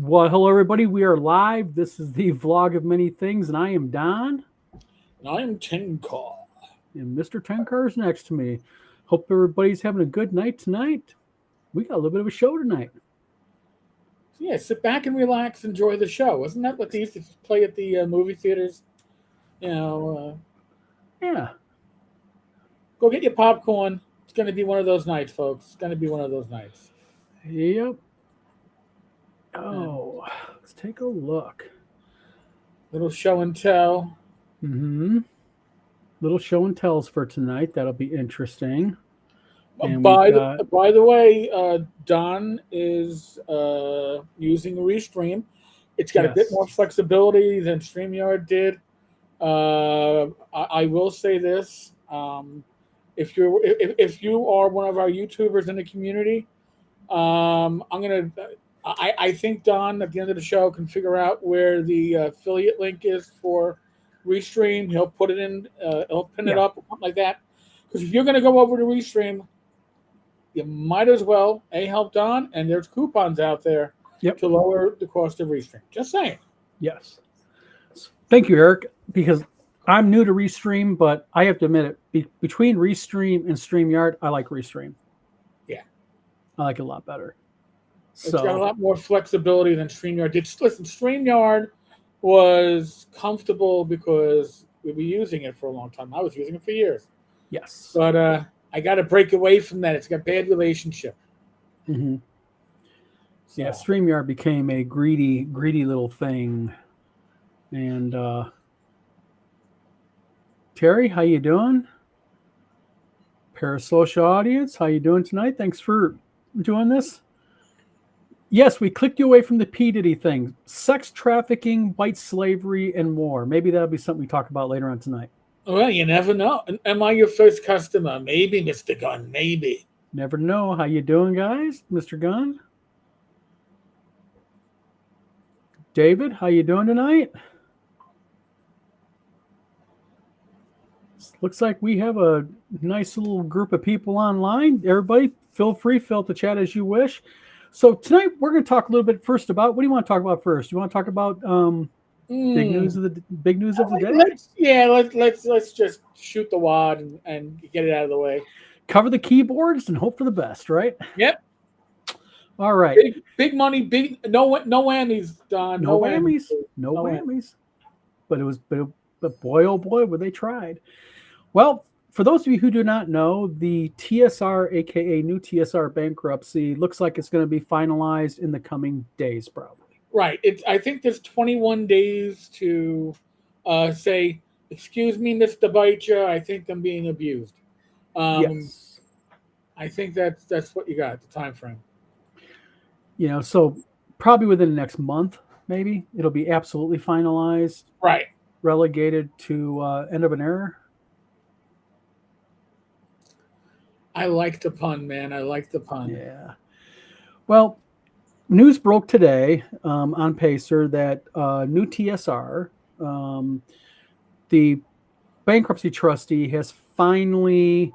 Well, hello, everybody. We are live. This is the vlog of many things, and I am Don, And I am Tenkar. and Mr. Tenkar is next to me. Hope everybody's having a good night tonight. We got a little bit of a show tonight. Yeah, sit back and relax, enjoy the show. Isn't that what they used to play at the movie theaters? You know, Yeah. go get your popcorn. It's going to be one of those nights, folks. It's going to be one of those nights. Yep. And Oh, let's take a look. little show and tell. Mm-hmm. Little show and tells for tonight. That'll be interesting. And we've By the got by the way, Don is using Restream. It's got a bit more yes. flexibility than StreamYard did. I will say this: if you are one of our YouTubers in the community, I'm gonna. I think Don at the end of the show can figure out where the affiliate link is for Restream. He'll put it in. He'll pin it Yeah. up or something like that. Because if you're gonna go over to Restream, you might as well help Don. And there's coupons out there Yep. to lower the cost of Restream. Just saying. Yes. Thank you, Eric, because I'm new to Restream, but I have to admit it. Between Restream and StreamYard, I like Restream. Yeah. I like it a lot better. It's got a So, lot more flexibility than StreamYard did. Listen, StreamYard was comfortable because we were using it for a long time. I was using it for years. yes. But I got to break away from that. It's got a bad relationship. Mm-hmm. So, Yeah, StreamYard became a greedy little thing. And Terry, how you doing? Parasocial audience, how you doing tonight? Thanks for doing this. Yes, we clicked you away from the P. Diddy thing. Sex trafficking, white slavery, and more. Maybe that'll be something we talk about later on tonight. well, you never know. Am I your first customer? Maybe, Mr. Gunn. Maybe. Never know. How you doing, guys? Mr. Gunn? David, how you doing tonight? Looks like we have a nice little group of people online. Everybody, feel free, fill the chat as you wish. So tonight we're going to talk a little bit first about what do you want to talk about first? You want to talk about Mm. big news of the day? Let's just shoot the wad and get it out of the way. Cover the keyboards and hope for the best, right? Yep. All right. Big money, big no whammies, Don. No No whammies. whammies. No whammies. But boy, oh boy, were they tried. Well, for those of you who do not know, the TSR, aka new TSR bankruptcy, looks like it's going to be finalized in the coming days, probably. Right. I think there's 21 days to say, excuse me, Mr. Baitcha, I think I'm being abused. Yes. I think that's what you got, the time frame. So probably within the next month, maybe it'll be absolutely finalized. Right. Relegated to end of an era. I like the pun, man. I like the pun. Yeah. Well, news broke today on Pacer that new TSR, the bankruptcy trustee, has finally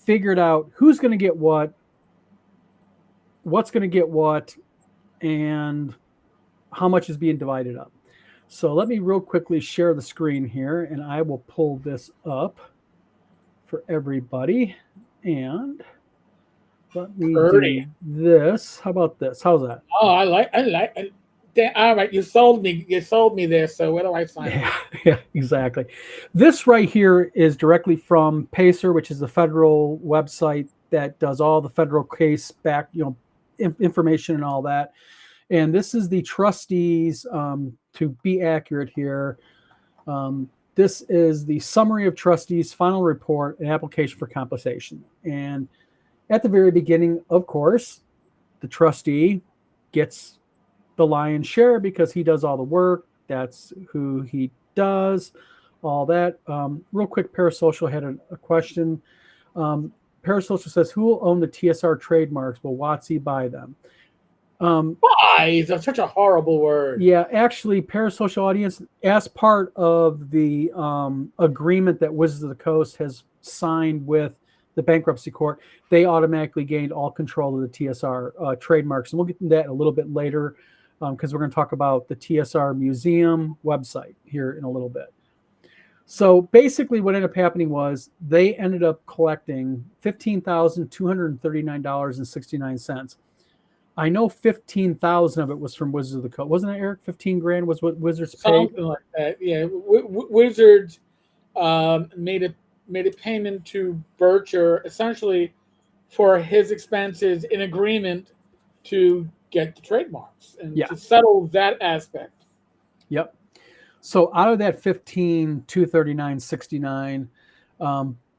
figured out who's going to get what's going to get what, and how much is being divided up. So let me real quickly share the screen here, and I will pull this up for everybody. And let me do this. How about this? How's that? Oh, I like. All right, you sold me. You sold me there. So where do I sign? Yeah, exactly. This right here is directly from Pacer, which is the federal website that does all the federal case back, information and all that. And this is the trustees. To be accurate here, this is the summary of trustees' final report and application for compensation. And at the very beginning, of course, the trustee gets the lion's share because he does all the work. That's who he does, all that. Real quick, Parasocial had a question. Parasocial says, who will own the TSR trademarks? Will WotC buy them? Buy? That's such a horrible word. Yeah, actually, Parasocial audience, as part of the agreement that Wizards of the Coast has signed with the bankruptcy court, they automatically gained all control of the TSR trademarks. And we'll get into that a little bit later because we're going to talk about the TSR Museum website here in a little bit. So basically what ended up happening was they ended up collecting $15,239.69. I know 15,000 of it was from Wizards of the Coast. Wasn't it, Eric? 15 grand was what Wizards paid? Something like that. Yeah. Wizards made a payment to Bircher essentially for his expenses in agreement to get the trademarks and to settle that aspect. Yep. So out of that 15,239.69,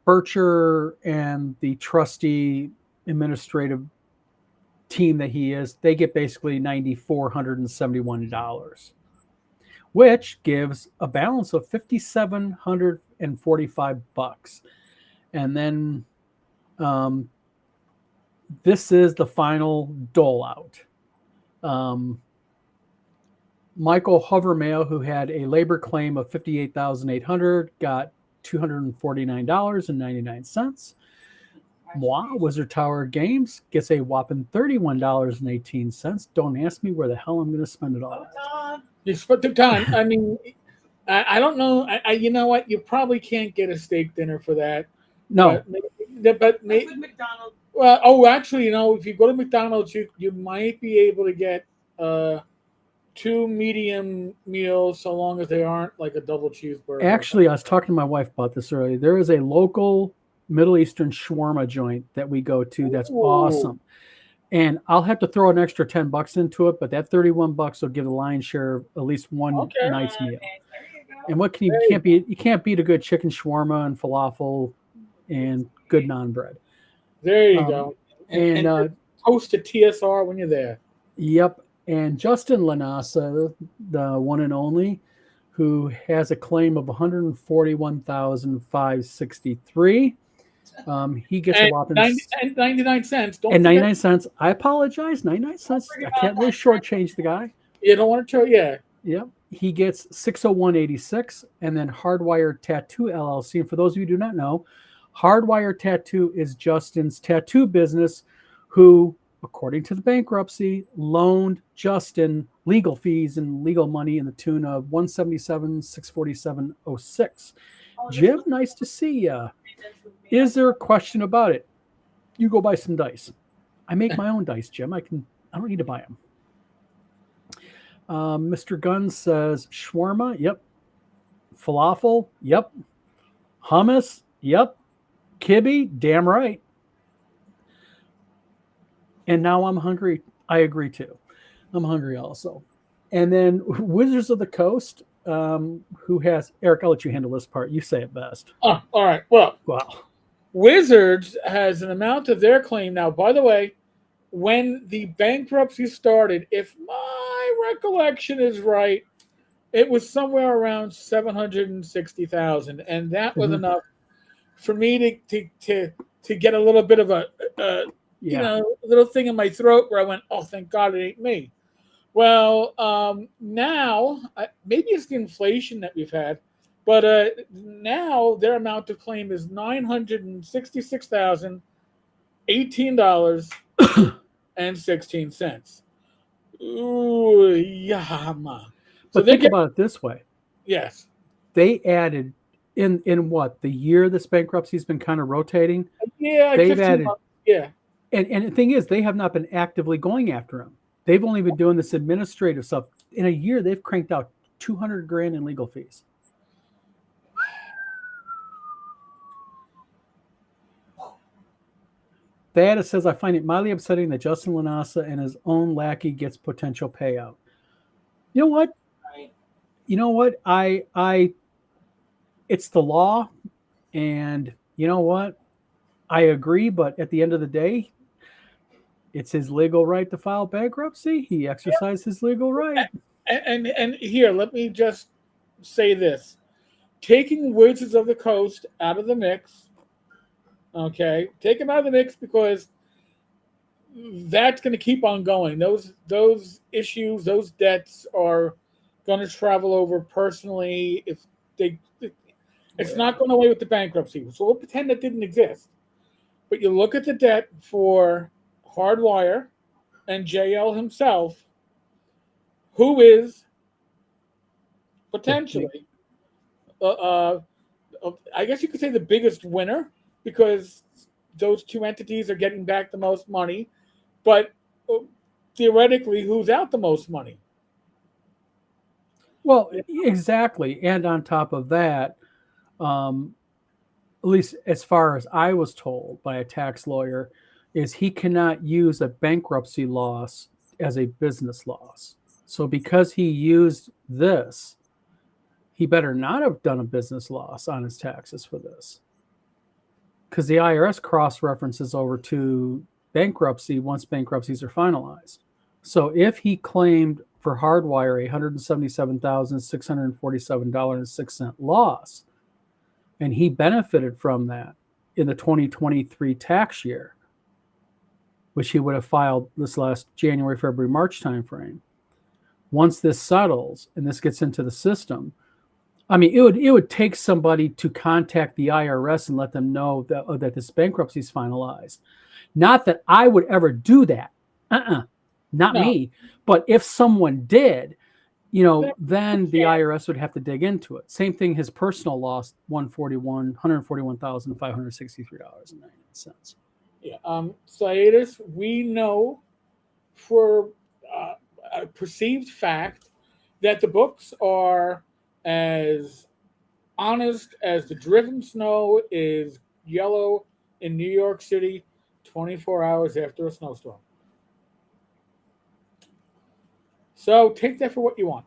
Bircher and the trustee administrative team that he is, they get basically $9,471, which gives a balance of $5,745. And then this is the final dole out. Michael Hovermail, who had a labor claim of $58,800, got $249.99. Moi, Wizard Tower Games, gets a whopping $31.18. Don't ask me where the hell I'm going to spend it all. You spent the time. I mean, I don't know. You know what? You probably can't get a steak dinner for that. No. But maybe McDonald's. Well, actually, if you go to McDonald's, you might be able to get 2 medium meals, so long as they aren't like a double cheeseburger. Actually, I was talking to my wife about this earlier. There is a local Middle Eastern shawarma joint that we go to that's awesome. And I'll have to throw an extra $10 into it, but that $31 will give the lion's share of at least one night's meal. And what can you can't beat? You can't beat a good chicken shawarma and falafel and good naan bread. There you go. And toast a TSR when you're there. Yep. And Justin Lanasa, the one and only, who has a claim of $141,563. He gets a whopping 99 cents. Don't and 99 cents. I apologize. 99 cents. I can't really shortchange the guy. You don't want to show, yeah. Yep. He gets 601.86, and then Hardwire Tattoo LLC. And for those of you who do not know, Hardwire Tattoo is Justin's tattoo business, who, according to the bankruptcy, loaned Justin legal fees and legal money in the tune of $177,647.06. Jim, nice to see you. Is there a question about it? You go buy some dice. I make my own dice, Jim. I don't need to buy them. Mr. Gunn says shawarma. Yep. Falafel. Yep. Hummus. Yep. Kibbe. Damn right. And now I'm hungry. I agree too. I'm hungry also. And then Wizards of the Coast, who has Eric, I'll let you handle this part. You say it best. Oh, all right. Well, wow. Wizards has an amount of their claim now. By the way, when the bankruptcy started, if my recollection is right, it was somewhere around $760,000, and that was enough for me to get a little bit of a little thing in my throat where I went, oh, thank God it ain't me. Well, now maybe it's the inflation that we've had, but now their amount to claim is $966,018.16. Ooh, yeah, man. But think about it this way. Yes. They added in what, the year this bankruptcy has been kind of rotating? Yeah, they've added. Months. Yeah. And the thing is, they have not been actively going after him. They've only been doing this administrative stuff. In a year, they've cranked out $200,000 in legal fees. Thad says, I find it mildly upsetting that Justin Lanasa and his own lackey gets potential payout. You know what? You know what? It's the law, and you know what? I agree, but at the end of the day, it's his legal right to file bankruptcy. He exercised his legal right. And here, let me just say this. Taking Wizards of the Coast out of the mix, okay? Take them out of the mix because that's going to keep on going. Those issues, those debts are going to travel over personally. It's not going away with the bankruptcy. So we'll pretend that didn't exist. But you look at the debt for Hardwire and JL himself, who is potentially, I guess you could say, the biggest winner, because those two entities are getting back the most money. But theoretically, who's out the most money? Well, exactly. And on top of that, at least as far as I was told by a tax lawyer, is he cannot use a bankruptcy loss as a business loss. So because he used this, he better not have done a business loss on his taxes for this. Because the IRS cross-references over to bankruptcy once bankruptcies are finalized. So if he claimed for Hardwire $177,647.06 loss, and he benefited from that in the 2023 tax year, which he would have filed this last January, February, March timeframe. Once this settles and this gets into the system, I mean, it would take somebody to contact the IRS and let them know that this bankruptcy is finalized. Not that I would ever do that. Not me. But if someone did, then the IRS would have to dig into it. Same thing, his personal loss, $141,563.98. Yeah. Citus, we know for a perceived fact that the books are as honest as the driven snow is yellow in New York City 24 hours after a snowstorm. So take that for what you want.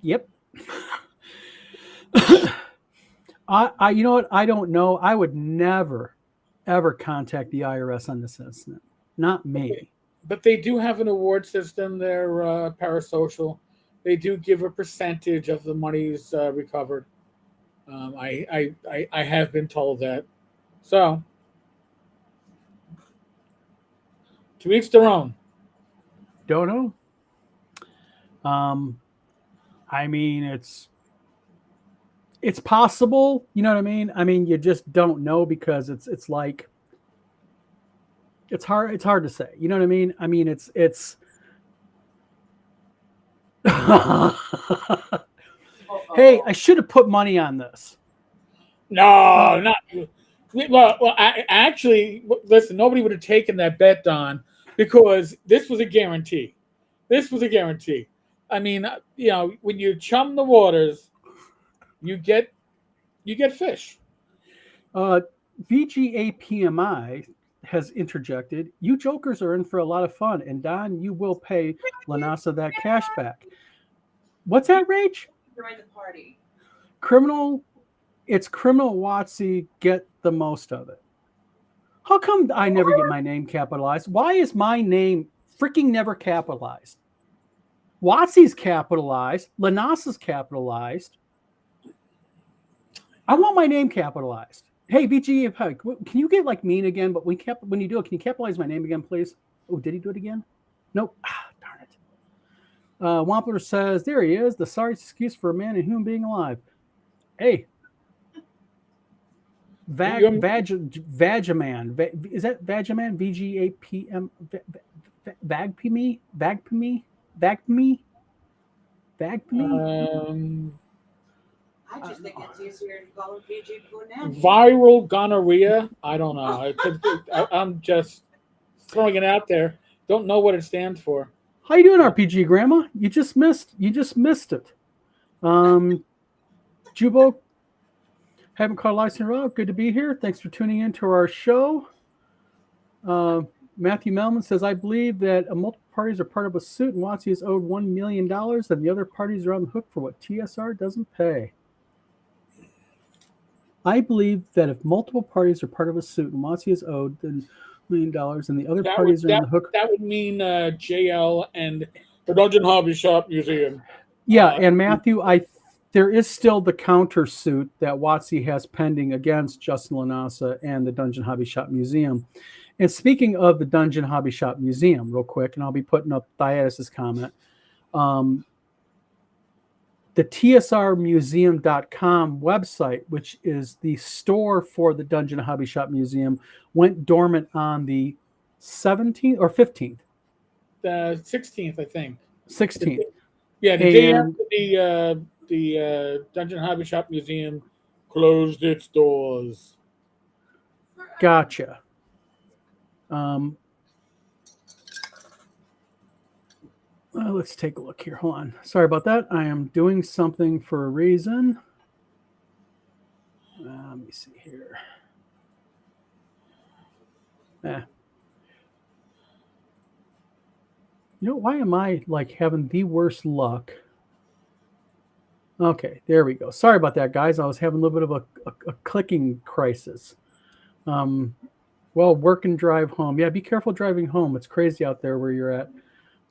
Yep. I you know what? I don't know. I would never, ever contact the IRS on this incident. Not me. But they do have an award system. They're parasocial. They do give a percentage of the monies recovered. I have been told that. So, to each their own. Don't know. I mean, it's possible. You know what I mean? I mean, you just don't know, because it's like, it's hard to say. You know what I mean? I mean, it's Hey, I should have put money on this. No, not well. Actually, listen. Nobody would have taken that bet, Don, because this was a guarantee. This was a guarantee. I mean, when you chum the waters, you get fish. VGAPMI has interjected. You jokers are in for a lot of fun, and Don, you will pay Lanasa that cash back. What's that, Rach? Join the party. It's criminal WotC get the most of it. How come I never get my name capitalized? Why is my name freaking never capitalized? WotC's capitalized. Lanasa's capitalized. I want my name capitalized. Hey, VG, can you get like mean again? But when you do it, can you capitalize my name again, please? Oh, did he do it again? Nope. Darn it. Wampler says, there he is, the sorriest excuse for a man and human being alive. Hey. Vagiman. Is that Vagiman? VGAPM? Vagpme? I just think it's easier to call it VG now. Viral gonorrhea? I don't know. I'm just throwing it out there. Don't know what it stands for. How you doing, RPG Grandma? You just missed it. Jubo, haven't caught a license in a while. Good to be here. Thanks for tuning in to our show. Matthew Melman says, I believe that multiple parties are part of a suit and WotC is owed $1 million, and the other parties are on the hook for what TSR doesn't pay. I believe that if multiple parties are part of a suit and WotC is owed $1 million, and the other parties are on the hook. That would mean JL and the Dungeon Hobby Shop Museum. Yeah, and Matthew, there is still the countersuit that WotC has pending against Justin Lanasa and the Dungeon Hobby Shop Museum. And speaking of the Dungeon Hobby Shop Museum, real quick, and I'll be putting up Diatus's comment. the tsrmuseum.com website, which is the store for the Dungeon and Hobby Shop Museum, went dormant on the 17th or 15th. The 16th, I think. 16th. Yeah, the day And after the Dungeon Hobby Shop Museum closed its doors. gotcha. Let's take a look here. Hold on. Sorry about that. I am doing something for a reason. Let me see here. You know, why am I like having the worst luck? Okay, there we go. Sorry about that, guys. I was having a little bit of a clicking crisis. Well, work and drive home. Yeah, be careful driving home. It's crazy out there where you're at.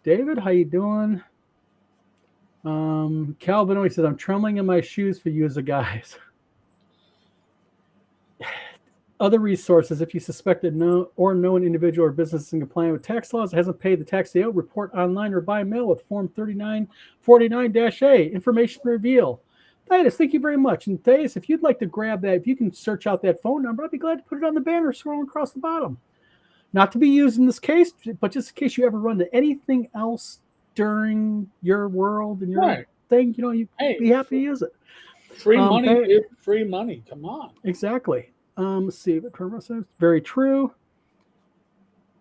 David, how you doing? Calvin always says, I'm trembling in my shoes for you as a guys. Other resources, if you suspect that know an individual or business in compliance with tax laws hasn't paid the tax they owe, report online or by mail with Form 3949-A, information reveal. Thaddeus, thank you very much. And Thaddeus, if you'd like to grab that, if you can search out that phone number, I'd be glad to put it on the banner scrolling across the bottom. Not to be used in this case, but just in case you ever run into anything else during your world and your thing, you know, you'd be happy to use it. Free money is free money. Come on. Exactly. Let's see. Very true.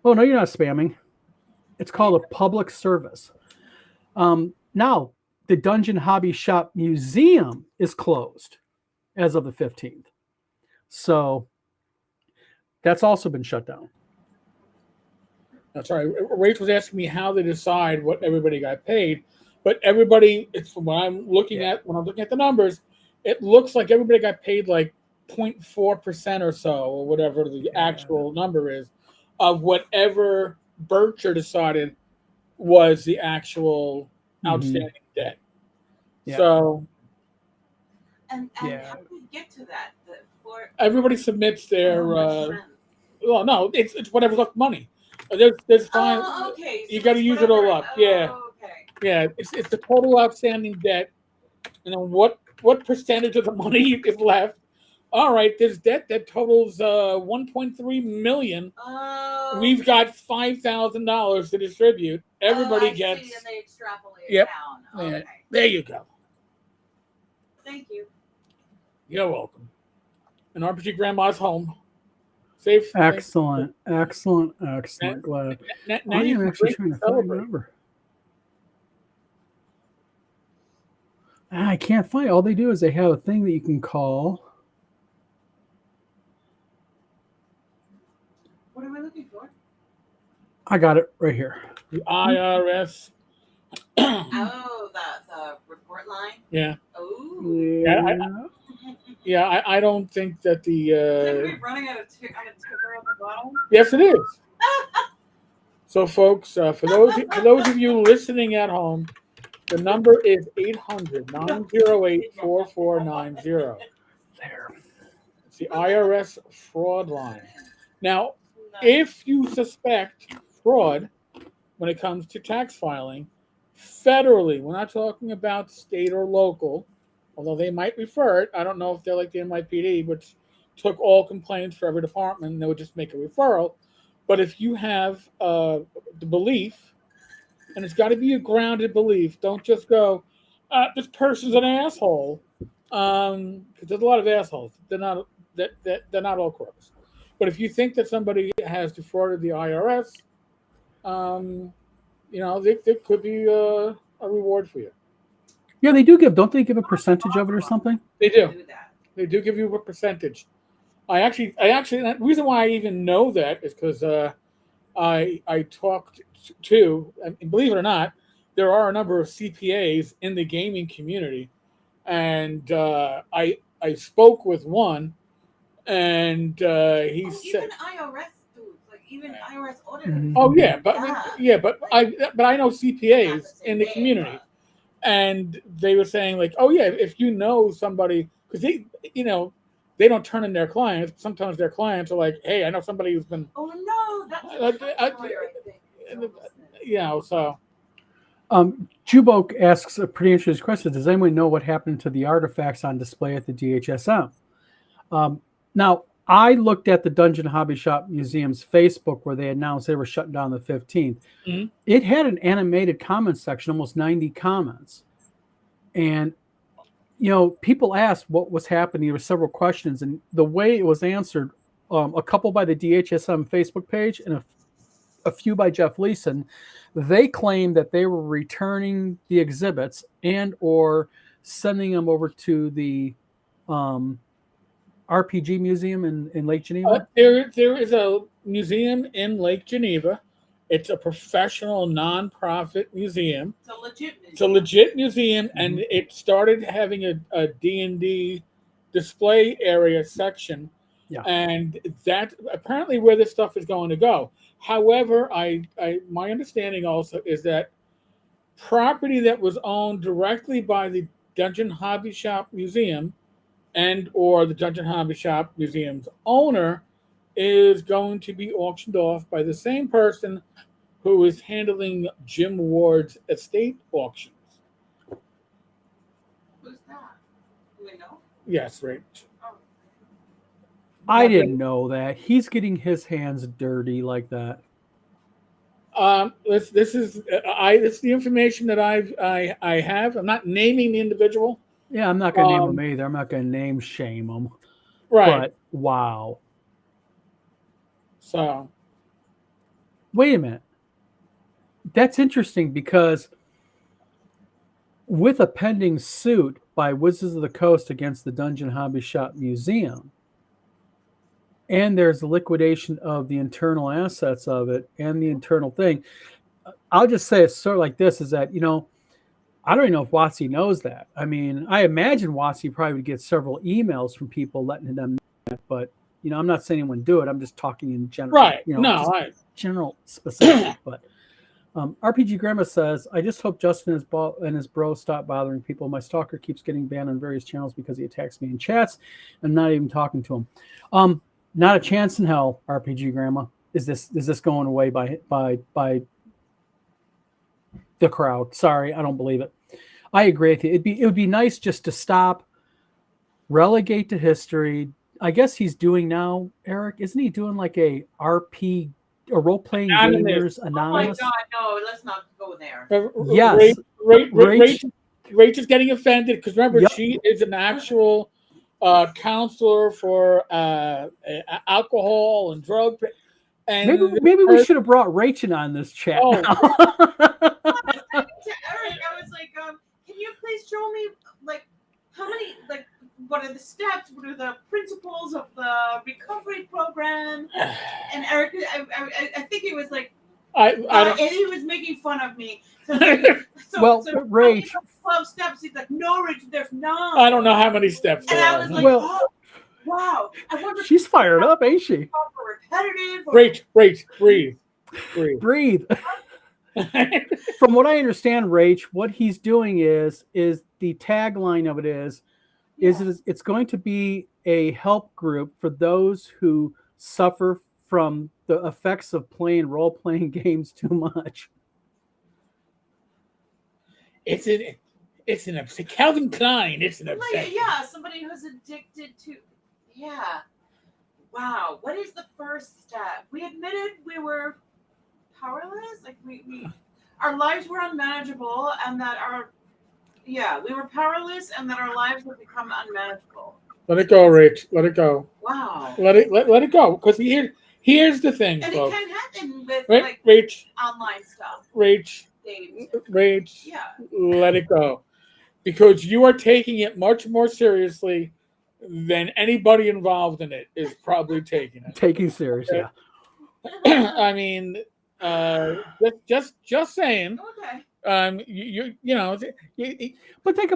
Oh, no, you're not spamming. It's called a public service. Now, the Dungeon Hobby Shop Museum is closed as of the 15th. So that's also been shut down. That's right. Rach was asking me how they decide what everybody got paid, but everybody, it's from what I'm looking at, when I'm looking at the numbers, it looks like everybody got paid like 0.4% or so, or whatever the actual number is, of whatever Berkshire decided was the actual outstanding debt. Yeah. So, and how do we get to that? Everybody submits their. Well, no, it's whatever's left money. There's fine. Oh, okay. So you got to use it all up. Yeah. Okay. Yeah. It's the total outstanding debt, and then what percentage of the money is left. All right, there's debt that totals $1.3 million. Oh. We've got $5,000 to distribute. Everybody gets. See, and they extrapolate down. Okay. Yeah. There you go. Thank you. You're welcome. And RPG Grandma's home. Safe. Excellent. Excellent. Glad. Now I you am actually trying to find the number. I can't find. All they do is they have a thing that you can call. What am I looking for? I got it right here. The IRS. Oh, the report line? Yeah. Oh. Yeah, I don't think that the. Is it running out of ticker on the bottom? Yes, it is. So, folks, for those of you listening at home, the number is 800-908-4490. There. It's the IRS fraud line. Now, if you suspect fraud when it comes to tax filing, federally, we're not talking about state or local, although they might refer it. I don't know if they're like the NYPD, which took all complaints for every department and they would just make a referral. But if you have the belief, and it's got to be a grounded belief, don't just go, this person's an asshole. Because there's a lot of assholes. They're not all crooks. But if you think that somebody has defrauded the IRS, there could be a reward for you. Yeah, they do give. Don't they give a percentage of it or something? They do. They do give you a percentage. I actually, the reason why I even know that is because I talked to, and believe it or not, there are a number of CPAs in the gaming community, and I spoke with one, and he said, even IRS dudes, like even IRS auditors. Mm-hmm. Oh yeah, but I know CPAs in the community, and they were saying like, oh yeah, if you know somebody, because they don't turn in their clients. Sometimes their clients are like, hey, I know somebody who's been. Oh no, that's So. Jubok asks a pretty interesting question. Does anyone know what happened to the artifacts on display at the DHSM? Now, I looked at the Dungeon Hobby Shop Museum's Facebook where they announced they were shutting down the 15th. Mhm. It had an animated comment section, almost 90 comments. And, people asked what was happening. There were several questions. And the way it was answered, a couple by the DHSM Facebook page and a few by Jeff Leeson, they claimed that they were returning the exhibits and or sending them over to the RPG museum in Lake Geneva. There is a museum in Lake Geneva. It's a professional, nonprofit museum. It's a legit museum. It's a legit museum, and it started having a D&D display area section. Yeah. And that's apparently where this stuff is going to go. However, my understanding also is that property that was owned directly by the Dungeon Hobby Shop Museum and or the Dungeon Hobby Shop Museum's owner is going to be auctioned off by the same person who is handling Jim Ward's estate auctions. Who's that? Do we know? Yes, right. Oh. I didn't know that. He's getting his hands dirty like that. This is the information that I have. I'm not naming the individual. Yeah, I'm not going to name him either. I'm not going to name shame him. Right. But wow. So. Wait a minute. That's interesting because with a pending suit by Wizards of the Coast against the Dungeon Hobby Shop Museum, and there's the liquidation of the internal assets of it and the internal thing, I'll just say it's sort of like this, is that, I don't even know if WotC knows that. I mean, I imagine WotC probably would get several emails from people letting them know that, but, I'm not saying anyone do it. I'm just talking in general. Right. General specific. But RPG Grandma says, I just hope Justin and his bro stop bothering people. My stalker keeps getting banned on various channels because he attacks me in chats and not even talking to him. Not a chance in hell, RPG Grandma. Is this going away by the crowd? Sorry, I don't believe it. I agree with you. It would be nice just to stop, relegate to history. I guess he's doing now, Eric. Isn't he doing like a role-playing gamers anonymous? Oh my God, no! Let's not go there. Yes, Rach is getting offended because remember, Yep. she is an actual counselor for alcohol and drug. And maybe we should have brought Rachel on this chat. Oh. To Eric, I was like, can you please show me how many what are the steps? What are the principles of the recovery program? And Eric, I think he was like, and he was making fun of me. So Rach, 12 steps. He's like, no, Rich, there's 9. I don't know how many steps and there I are. was like, oh, wow. I wonder she's fired up, ain't she? Repetitive. Rach, breathe. Breathe. From what I understand, Rach, what he's doing is the tagline of it is it's going to be a help group for those who suffer from the effects of playing role-playing games too much. It's an Calvin Klein. It's an obsession. Yeah, somebody who's addicted to. Yeah. Wow. What is the first step? We admitted we were powerless. Like we our lives were unmanageable, and that we were powerless, and that our lives would become unmanageable. Let it go, Rach. Let it go. Wow. Let it go. Because here's the thing, and folks. it can happen with Rach, online stuff. Rach, Yeah. Let it go. Because you are taking it much more seriously than anybody involved in it is probably taking it. Taking serious, okay. Yeah. I mean, just saying. Okay. But think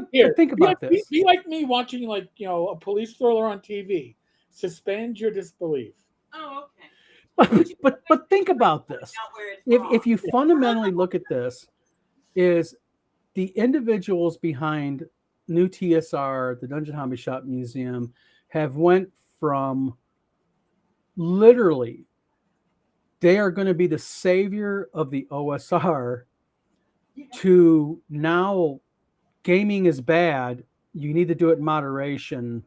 about this. Be like me watching a police thriller on TV. Suspend your disbelief. Oh, okay. But think about this. If you fundamentally look at this, is the individuals behind New TSR, the Dungeon Hobby Shop Museum, have went from literally they are going to be the savior of the OSR to now gaming is bad. You need to do it in moderation.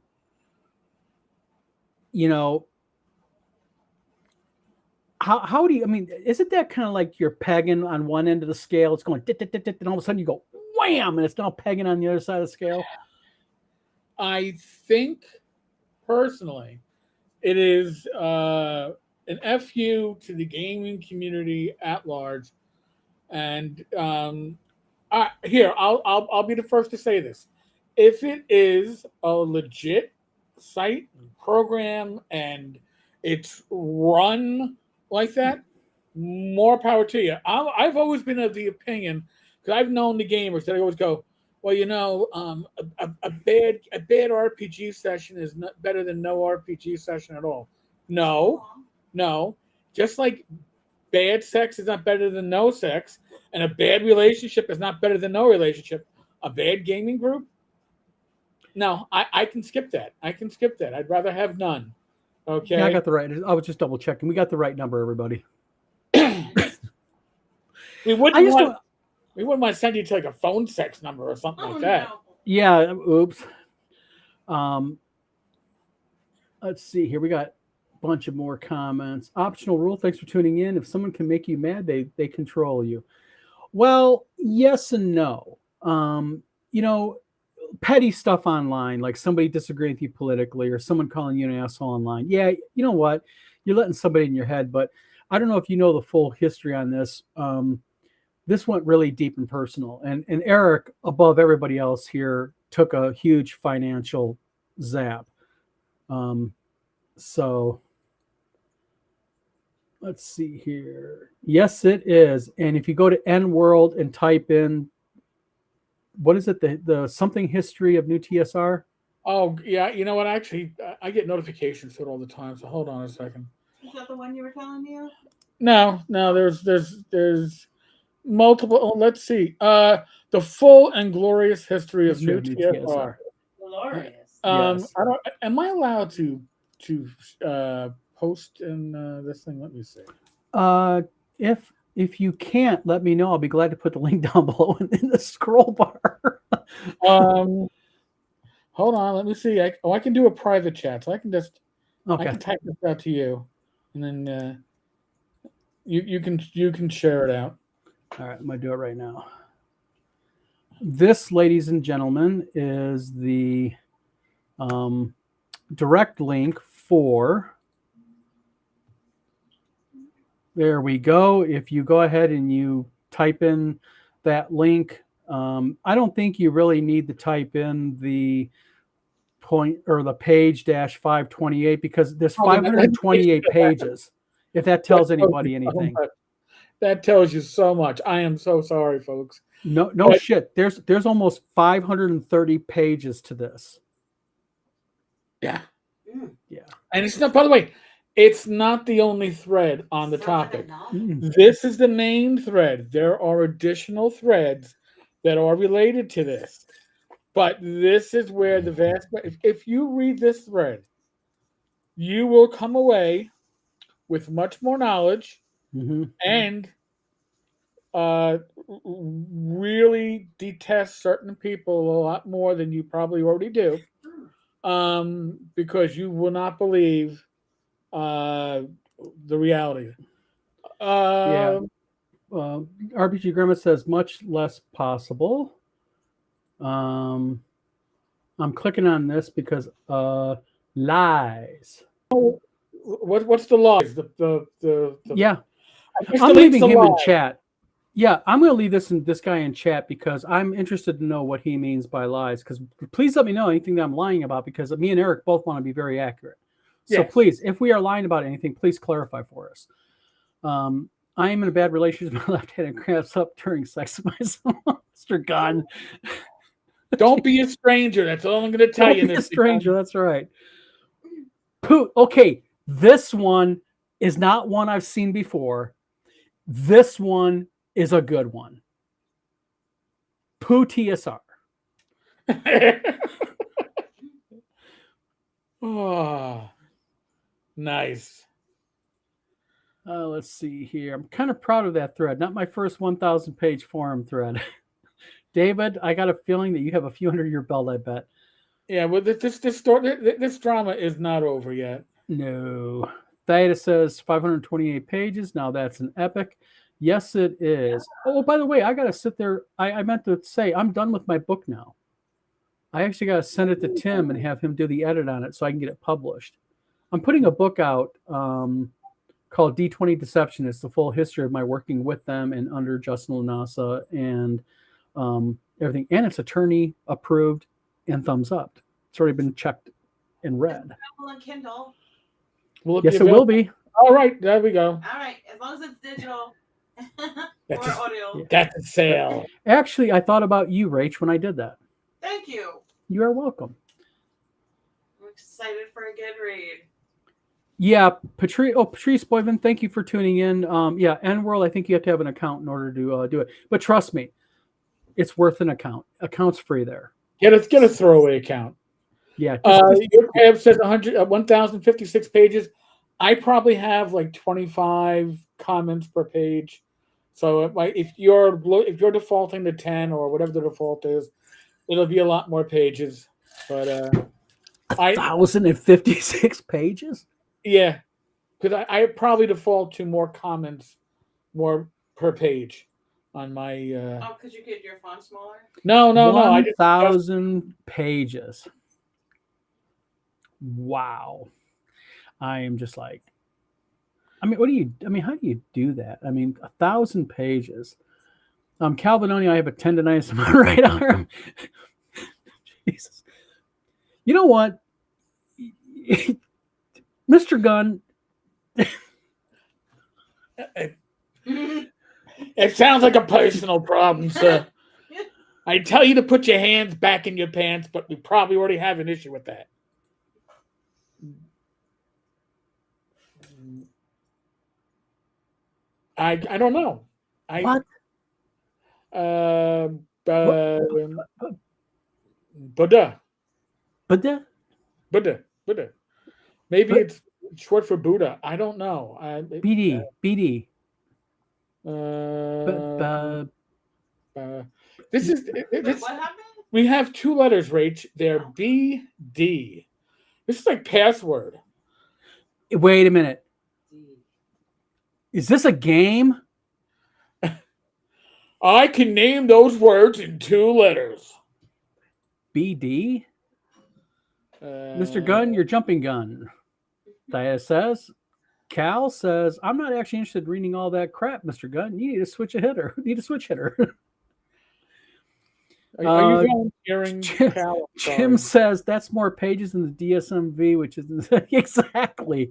You know, how do you, I mean, isn't that kind of like you're pegging on one end of the scale? It's going, dit, dit, dit, dit, and all of a sudden you go, wham, and it's now pegging on the other side of the scale? I think personally, it is an FU to the gaming community at large. And here, I'll be the first to say this. If it is a legit site program and it's run like that, more power to you. I've always been of the opinion, because I've known the gamers that I always go, well, you know, a bad RPG session is not better than no RPG session at all. No, just like bad sex is not better than no sex, and a bad relationship is not better than no relationship. A bad gaming group? No, I can skip that. I'd rather have none. Okay. Yeah, I got the right. I was just double checking. We got the right number, everybody. we wouldn't want to send you to like a phone sex number or something like that. No. Yeah. Oops. Let's see here. We got a bunch of more comments. Optional rule. Thanks for tuning in. If someone can make you mad, they control you. Well, yes and no. You know, petty stuff online, like somebody disagreeing with you politically or someone calling you an asshole online. Yeah, you know what? You're letting somebody in your head, but I don't know if you know the full history on this. This went really deep and personal. And Eric, above everybody else here, took a huge financial zap. So let's see here. Yes, it is. And if you go to N World and type in, what is it? The something history of new TSR? Oh yeah, you know what? Actually, I get notifications for it all the time. So hold on a second. Is that the one you were telling me of? No, there's multiple. Oh, let's see. The full and glorious history of new TSR. Glorious. Yes. I don't. Am I allowed to post in this thing? Let me see. If you can't, let me know. I'll be glad to put the link down below in the scroll bar. Hold on. Let me see. I can do a private chat, so I can just Okay. I can type this out to you, and then you can share it out. All right, I'm gonna do it right now. This, ladies and gentlemen, is the direct link for. There we go. If you go ahead and you type in that link, I don't think you really need to type in the point or the page -528 because there's 528 pages. If that tells anybody anything. That tells you so much. I am so sorry, folks. No shit. There's almost 530 pages to this. Yeah. Yeah. And it's not, by the way, it's not the only thread on the topic. Mm. This is the main thread. There are additional threads that are related to this. But this is where the vast, if you read this thread, you will come away with much more knowledge and really detest certain people a lot more than you probably already do, because you will not believe the reality. Yeah. RPG Grandma says much less possible. I'm clicking on this because lies. What's the lies? Yeah. I'm I'm leaving him in chat. Yeah, I'm going to leave this guy in chat because I'm interested to know what he means by lies. Because please let me know anything that I'm lying about, because me and Eric both want to be very accurate. So please, if we are lying about anything, please clarify for us. I am in a bad relationship with my left hand and cramps up during sex with myself. Mr. Gunn. Don't be a stranger. That's all I'm going to tell you. Don't be a stranger. That's right. Okay, this one is not one I've seen before. This one is a good one. Poo TSR. Oh, nice. Let's see here. I'm kind of proud of that thread. Not my first 1,000 page forum thread. David, I got a feeling that you have a few under your belt, I bet. Yeah, well, this drama is not over yet. No. Theta says 528 pages. Now that's an epic. Yes, it is. Oh, by the way, I got to sit there. I meant to say I'm done with my book now. I actually got to send it to Tim and have him do the edit on it so I can get it published. I'm putting a book out called D20 Deception. It's the full history of my working with them and under Justin Lanasa and everything. And it's attorney approved and thumbs up. It's already been checked and read. On Kindle. Yes, it will be. All right, there we go. All right, as long as it's digital or audio. Yeah. That's a sale. Actually, I thought about you, Rach, when I did that. Thank you. You are welcome. I'm excited for a good read. Yeah, Patrice Boyven, thank you for tuning in. Yeah, N-World, I think you have to have an account in order to do it. But trust me, it's worth an account. Account's free there. Get a throwaway account. Yeah. Your tab says 1,056 pages. I probably have like 25 comments per page. So if you're defaulting to 10 or whatever the default is, it'll be a lot more pages. But 1,056 pages? Yeah, because I probably default to more comments, more per page on my. Because you get your font smaller? No. 1,000 pages. Wow. I am just like, how do you do that? 1,000 pages. Calvinoni, I have a tendonitis in my right arm. Jesus. You know what? Mr. Gunn. It sounds like a personal problem, sir. I tell you to put your hands back in your pants, but we probably already have an issue with that. I don't know. What? Buddha. Maybe it's short for Buddha. I don't know. BD. This is. What happened? We have two letters, Rach. They're BD. This is like password. Wait a minute. Is this a game? I can name those words in two letters. BD? Mr. Gunn, your jumping gun. Thea says. Cal says, I'm not actually interested in reading all that crap, Mr. Gunn. You need to switch a hitter. You need a switch hitter. Are you volunteering, Cal? Jim says that's more pages than the DSMV, which is exactly.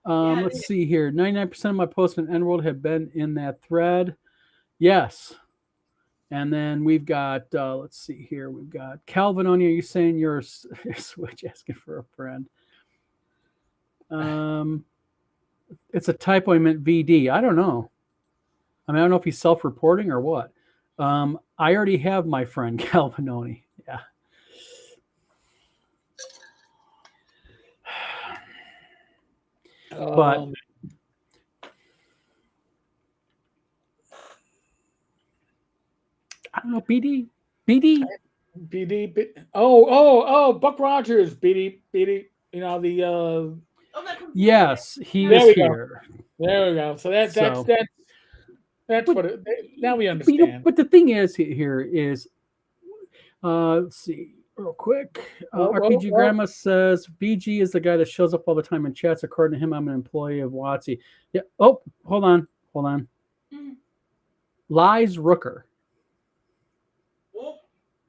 Let's see here. 99% of my posts on N-World have been in that thread. Yes. And then we've got, let's see here. We've got Calvin on you. Are you saying you're switch asking for a friend? It's a typo. I meant VD. I don't know. I don't know if he's self-reporting or what. I already have my friend Calvinoni. Yeah. But I don't know. BD. Oh, Buck Rogers. BD. You know the. Yes, he is here. There we go. So that's what it. Now we understand. But the thing is here is, let's see real quick. RPG Grandma says VG is the guy that shows up all the time in chats. According to him, I'm an employee of WotC. Yeah. Oh, hold on. Mm-hmm. Lies Rooker.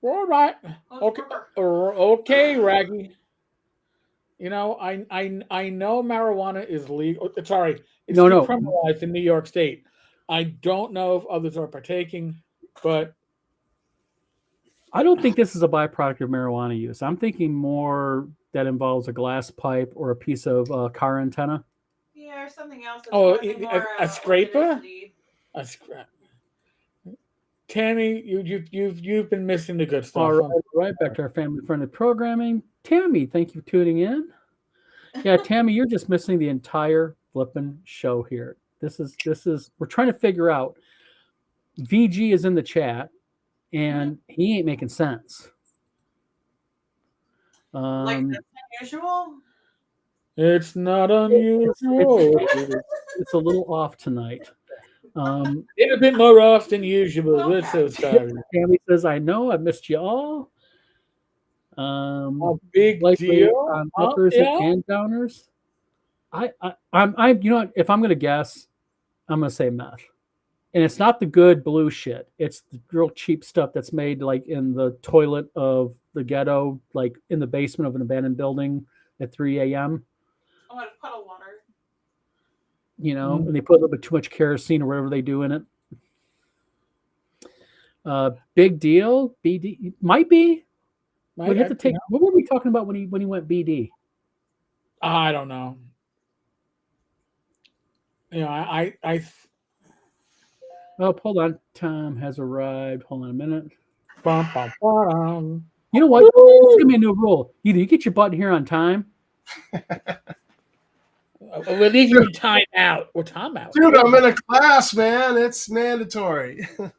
All right. Okay, Raggy. You know, I know marijuana is legal. Sorry, it's decriminalized in New York State. I don't know if others are partaking, but I don't think this is a byproduct of marijuana use. I'm thinking more that involves a glass pipe or a piece of car antenna. Yeah, or something else. A scraper. A scrap. Tammy, you've been missing the good stuff. All right, back to our family-friendly programming. Tammy, thank you for tuning in. Yeah, Tammy, you're just missing the entire flippin' show here. This is we're trying to figure out. VG is in the chat, and he ain't making sense. Like that's unusual. It's not unusual. It's a little off tonight. It's a bit more off than usual. We're so sorry. Tammy says, "I know I missed you all." A big Likely deal. on uppers Yeah. and downers. I'm you know what? If I'm gonna guess, I'm gonna say meth. And it's not the good blue shit. It's the real cheap stuff that's made like in the toilet of the ghetto, like in the basement of an abandoned building at 3 a.m. Oh, and puddle water. You know, and they put a little bit too much kerosene or whatever they do in it. Big deal. BD might be. We have to take. What were we talking about when he went BD? I don't know. You know, I Oh, hold on. Tom has arrived. Hold on a minute. bum, bum, bum. You know what? It's gonna be a new rule. Either you get your butt here on time. We're leaving you time out. We're time out. Dude, I'm in a class, man. It's mandatory. And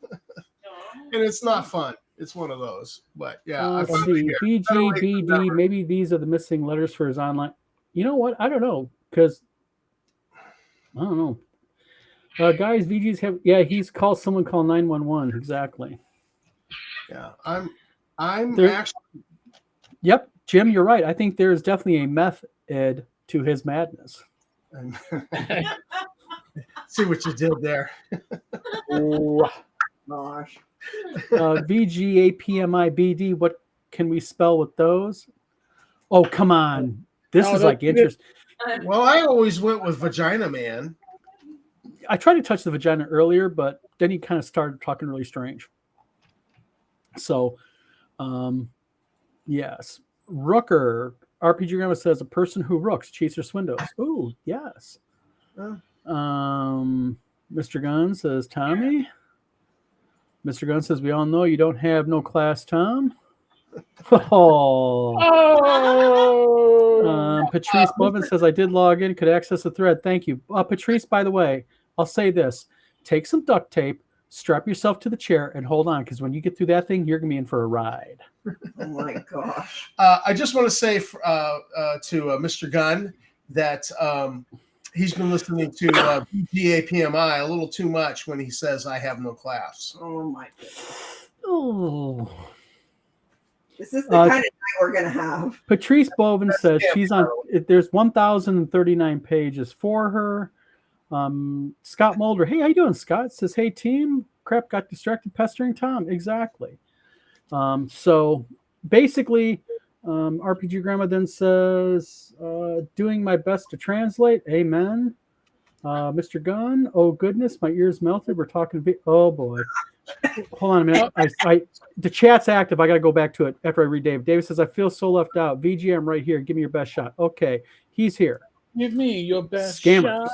it's not fun. It's one of those. But yeah. Let's see. VGBD. Maybe these are the missing letters for his online. You know what? I don't know. Because I don't know. Guys, VGs have he's called someone call 911. Exactly. Yeah. I'm There, actually Yep, Jim, you're right. I think there's definitely a method to his madness. see what you did there. Oh, Gosh. VGAPMIBD, what can we spell with those? Oh, come on. This is like interesting. Well, I always went with Vagina Man. I tried to touch the vagina earlier, but then he kind of started talking really strange. So, yes. Rooker. RPG Grandma says a person who rooks, cheats, or swindles. Ooh, yes. Mr. Gunn says Tommy. Mr. Gunn says we all know you don't have no class, Tom. Patrice Bovin says I did log in, could access the thread. Thank you. Patrice, by the way, I'll say this. Take some duct tape, strap yourself to the chair, and hold on, because when you get through that thing, you're going to be in for a ride. Oh, my gosh. I just want to say to Mr. Gunn that he's been listening to BGAPMI a little too much when he says I have no class. Oh, my goodness. Oh. This is the kind of night we're going to have. Patrice Bovin says she's on, there's 1,039 pages for her. Scott Mulder, hey, how you doing, Scott? Says, hey, team, crap, got distracted pestering Tom. Exactly. So basically, RPG Grandma then says, doing my best to translate. Amen. Mr. Gunn, oh goodness, my ears melted. We're talking, oh boy. Hold on a minute. The chat's active. I got to go back to it after I read Dave. David says, I feel so left out. VG, I'm right here. Give me your best shot. Okay. He's here. Give me your best Scammers. shot.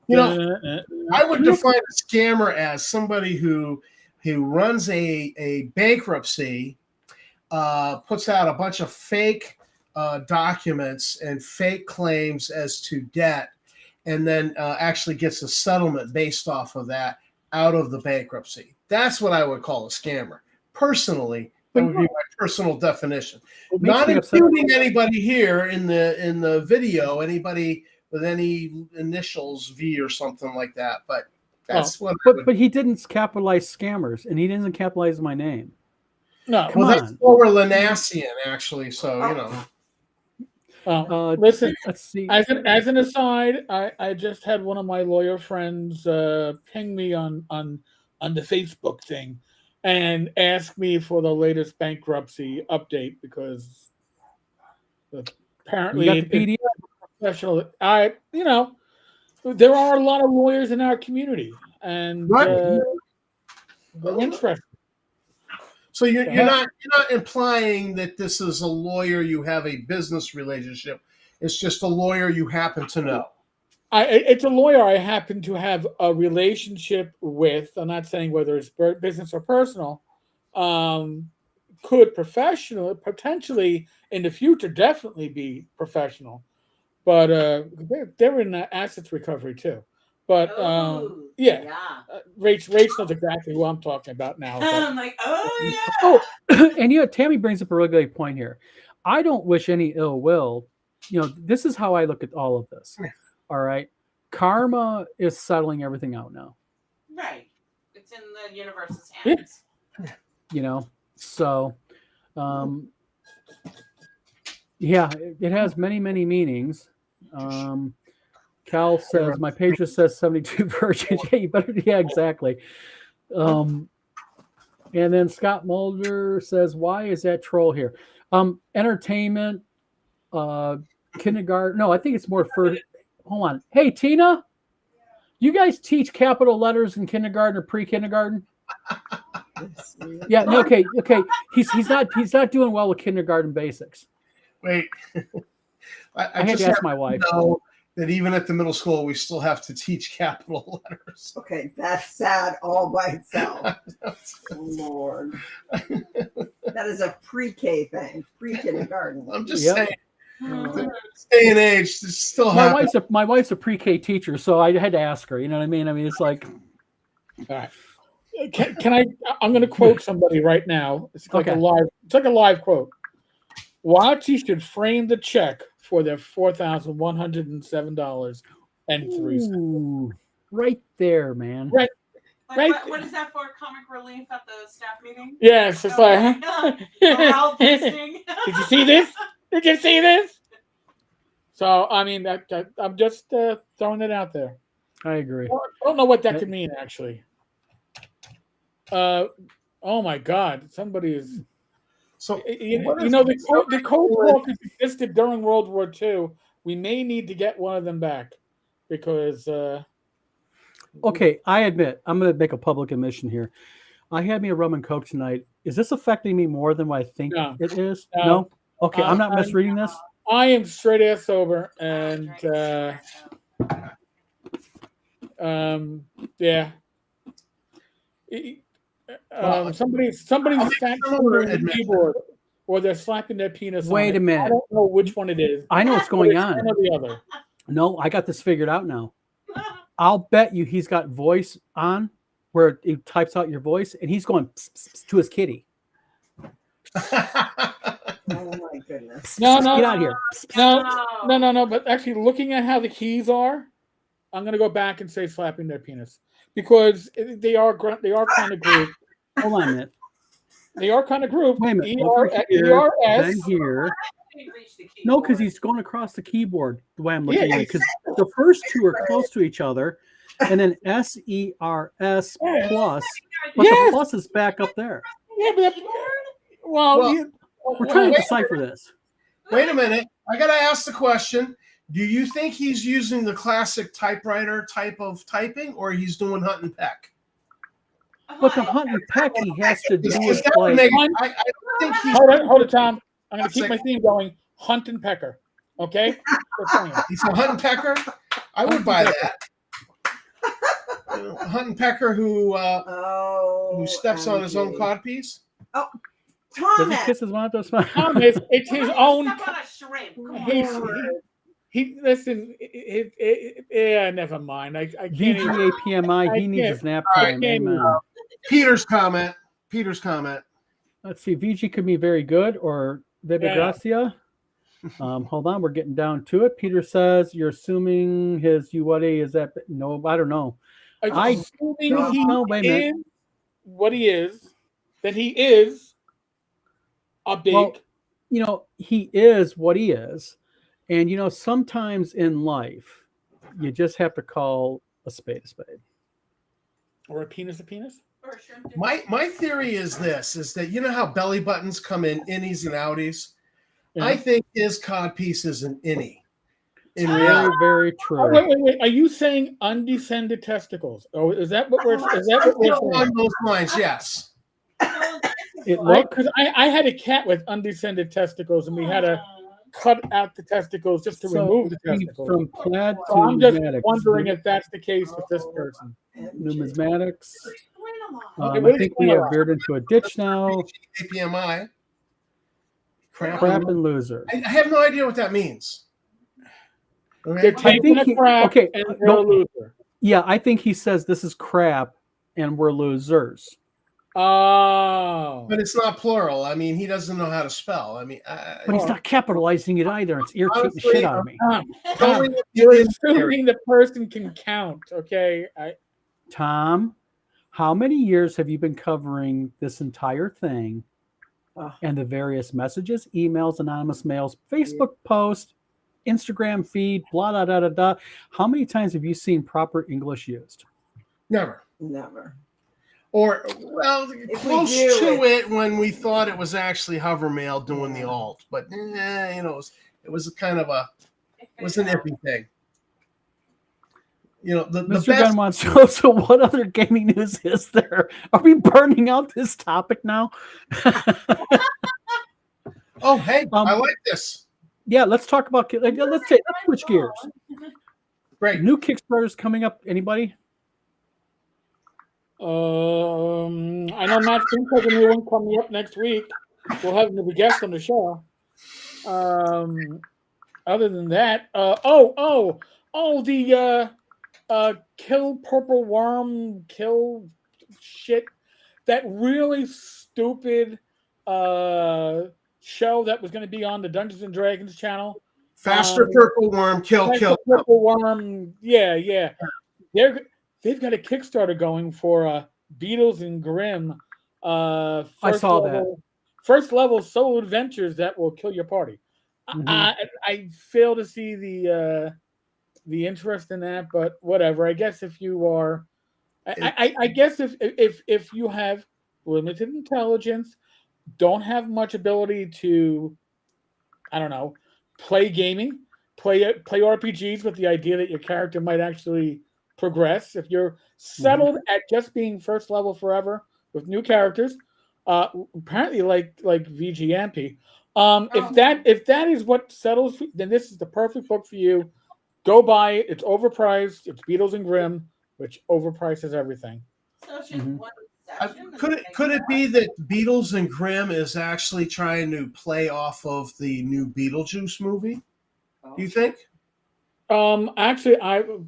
You know, I would define a scammer as somebody who runs a bankruptcy, puts out a bunch of fake documents and fake claims as to debt, and then actually gets a settlement based off of that out of the bankruptcy. That's what I would call a scammer. Personally, that would be my personal definition. Not including anybody here in the video, anybody with any initials V or something like that. But that's but he didn't capitalize scammers, and he didn't capitalize my name. No, Come on. That's lower Lanassian, actually. So you know. Listen, let's see. As an aside, I just had one of my lawyer friends ping me on the Facebook thing and ask me for the latest bankruptcy update because apparently you got the PDF. Professional. There are a lot of lawyers in our community, and they're interested. So you're not implying that this is a lawyer you have a business relationship. It's just a lawyer you happen to know. It's a lawyer I happen to have a relationship with. I'm not saying whether it's business or personal, could potentially in the future definitely be professional, but they're in assets recovery too. But Ooh, yeah. Rach knows exactly who I'm talking about now. But. I'm like, oh yeah. Oh, and Tammy brings up a really good point here. I don't wish any ill will. This is how I look at all of this. All right. Karma is settling everything out now. Right. It's in the universe's hands. So yeah, it has many, many meanings. Cal says, my page just says 72 virgins. Yeah, you better, yeah, exactly. And then Scott Mulder says, why is that troll here? Entertainment, kindergarten. No, I think it's more for, hold on. Hey, Tina, you guys teach capital letters in kindergarten or pre-kindergarten? Yeah, no, okay. He's not doing well with kindergarten basics. Wait. I had to ask my wife. Know that even at the middle school, we still have to teach capital letters. Okay, that's sad all by itself. Lord. That is a pre-K thing, pre-kindergarten. I'm just saying, this day and age, this still happens. My wife's a pre-K teacher, so I had to ask her. You know what I mean? I mean, it's like. All right. Can I? I'm going to quote somebody right now. It's like a live quote. Watty should frame the check for their $4,107.03. Right there, man. Right. What is that for? Comic relief at the staff meeting? Yes, it's like. Morale boosting. Did you see this? Did you see this? So I mean, I'm just throwing it out there. I agree. I don't know what that could mean, actually. Oh my God! Somebody is. So the code walkers existed during World War II. We may need to get one of them back because. Okay, I admit I'm going to make a public admission here. I had me a rum and coke tonight. Is this affecting me more than what I think it is? No. Okay, I'm not misreading this. I am straight ass sober, and yeah. Somebody's slapping their keyboard, or they're slapping their penis. Wait a minute. I don't know which one it is. I know what's going on. One or the other. No, I got this figured out now. I'll bet you he's got voice on where he types out your voice, and he's going pss, pss, pss, to his kitty. Oh my goodness! No, get out of here. No. But actually, looking at how the keys are, I'm going to go back and say slapping their penis because they are kind of grouped. Hold on a minute. They are kind of grouped. Wait a minute. ERS. Then here. No, because he's going across the keyboard the way I'm looking at it. Because the first two are close to each other, and then SERS plus, but the plus is back up there. Yeah, but we're trying to decipher this. Wait a minute. I got to ask the question. Do you think he's using the classic typewriter type of typing, or he's doing hunt and peck? But the hunt and peck he has to do is like. I think he's hold it, Tom. I'm going to keep my theme going. Hunt and pecker. Okay? He's a hunt and pecker? I would buy that. Hunt and pecker who steps on his own codpiece? Oh, Does he Thomas! kiss his mouth? Thomas, it's his own. Never mind. I can't. VGA PMI, he needs his nap time. Amen. Peter's comment. Let's see. VG could be very good or Bebe Gracia. Hold on, we're getting down to it. Peter says you're assuming his Uwadi is that no, I don't know. Assuming he is what he is, then he is a big. Well, he is what he is, and sometimes in life, you just have to call a spade a spade, or a penis a penis. My theory is this: is that how belly buttons come in innies and outies. Yeah. I think his codpiece is an innie. In very, reality, very true. Oh, wait. Are you saying undescended testicles? Oh, is that what we're saying? Along those lines, yes. Because I had a cat with undescended testicles, and we had to cut out the testicles just to remove the testicles. From plaid to I'm just numismatics. wondering if that's the case with this person. Numismatics. on. Okay, what I is think we crap? have veered into a ditch now. APMI. Crap. Crap and loser. I have no idea what that means. Okay. They're taking a crap okay, and they're a loser. Yeah, I think he says this is crap and we're losers. Oh. But it's not plural. I mean, he doesn't know how to spell. I mean, But he's not capitalizing it either. It's irritating the Honestly, shit out of me. Tom, You're assuming the person can count, okay? Tom, how many years have you been covering this entire thing and the various messages, emails, anonymous mails, Facebook posts, Instagram feed, blah, blah, blah, blah, blah. How many times have you seen proper English used? Never. Or, well, If close we do, to it when we thought it was actually Hovermail doing the alt. But, you know, it was kind of it was an iffy thing. You know, the Mr. best. Gunn wants to know, so what other gaming news is there? Are we burning out this topic now? Oh, hey, I like this. Yeah, let's talk about, let's switch gears. Great. New Kickstarters coming up. Anybody? I know Matt Fink has a new one coming up next week. We'll have him as a guest on the show. Other than that, the kill purple worm, kill shit. That really stupid show that was going to be on the Dungeons and Dragons channel. Faster purple worm, kill. Purple worm, yeah. They've got a Kickstarter going for Beatles and Grimm. I saw that. First level solo adventures that will kill your party. Mhm. I fail to see the interest in that, but whatever. I guess if you are, I guess if you have limited intelligence, don't have much ability to, I don't know, play gaming, play RPGs with the idea that your character might actually progress. If you're settled at just being first level forever with new characters, apparently like VGMP. If that is what settles, then this is the perfect book for you. Go buy it. It's overpriced. It's Beatles and Grimm, which overprices everything. So it's just one session. Could it be that Beatles and Grimm is actually trying to play off of the new Beetlejuice movie? Do you think? Actually,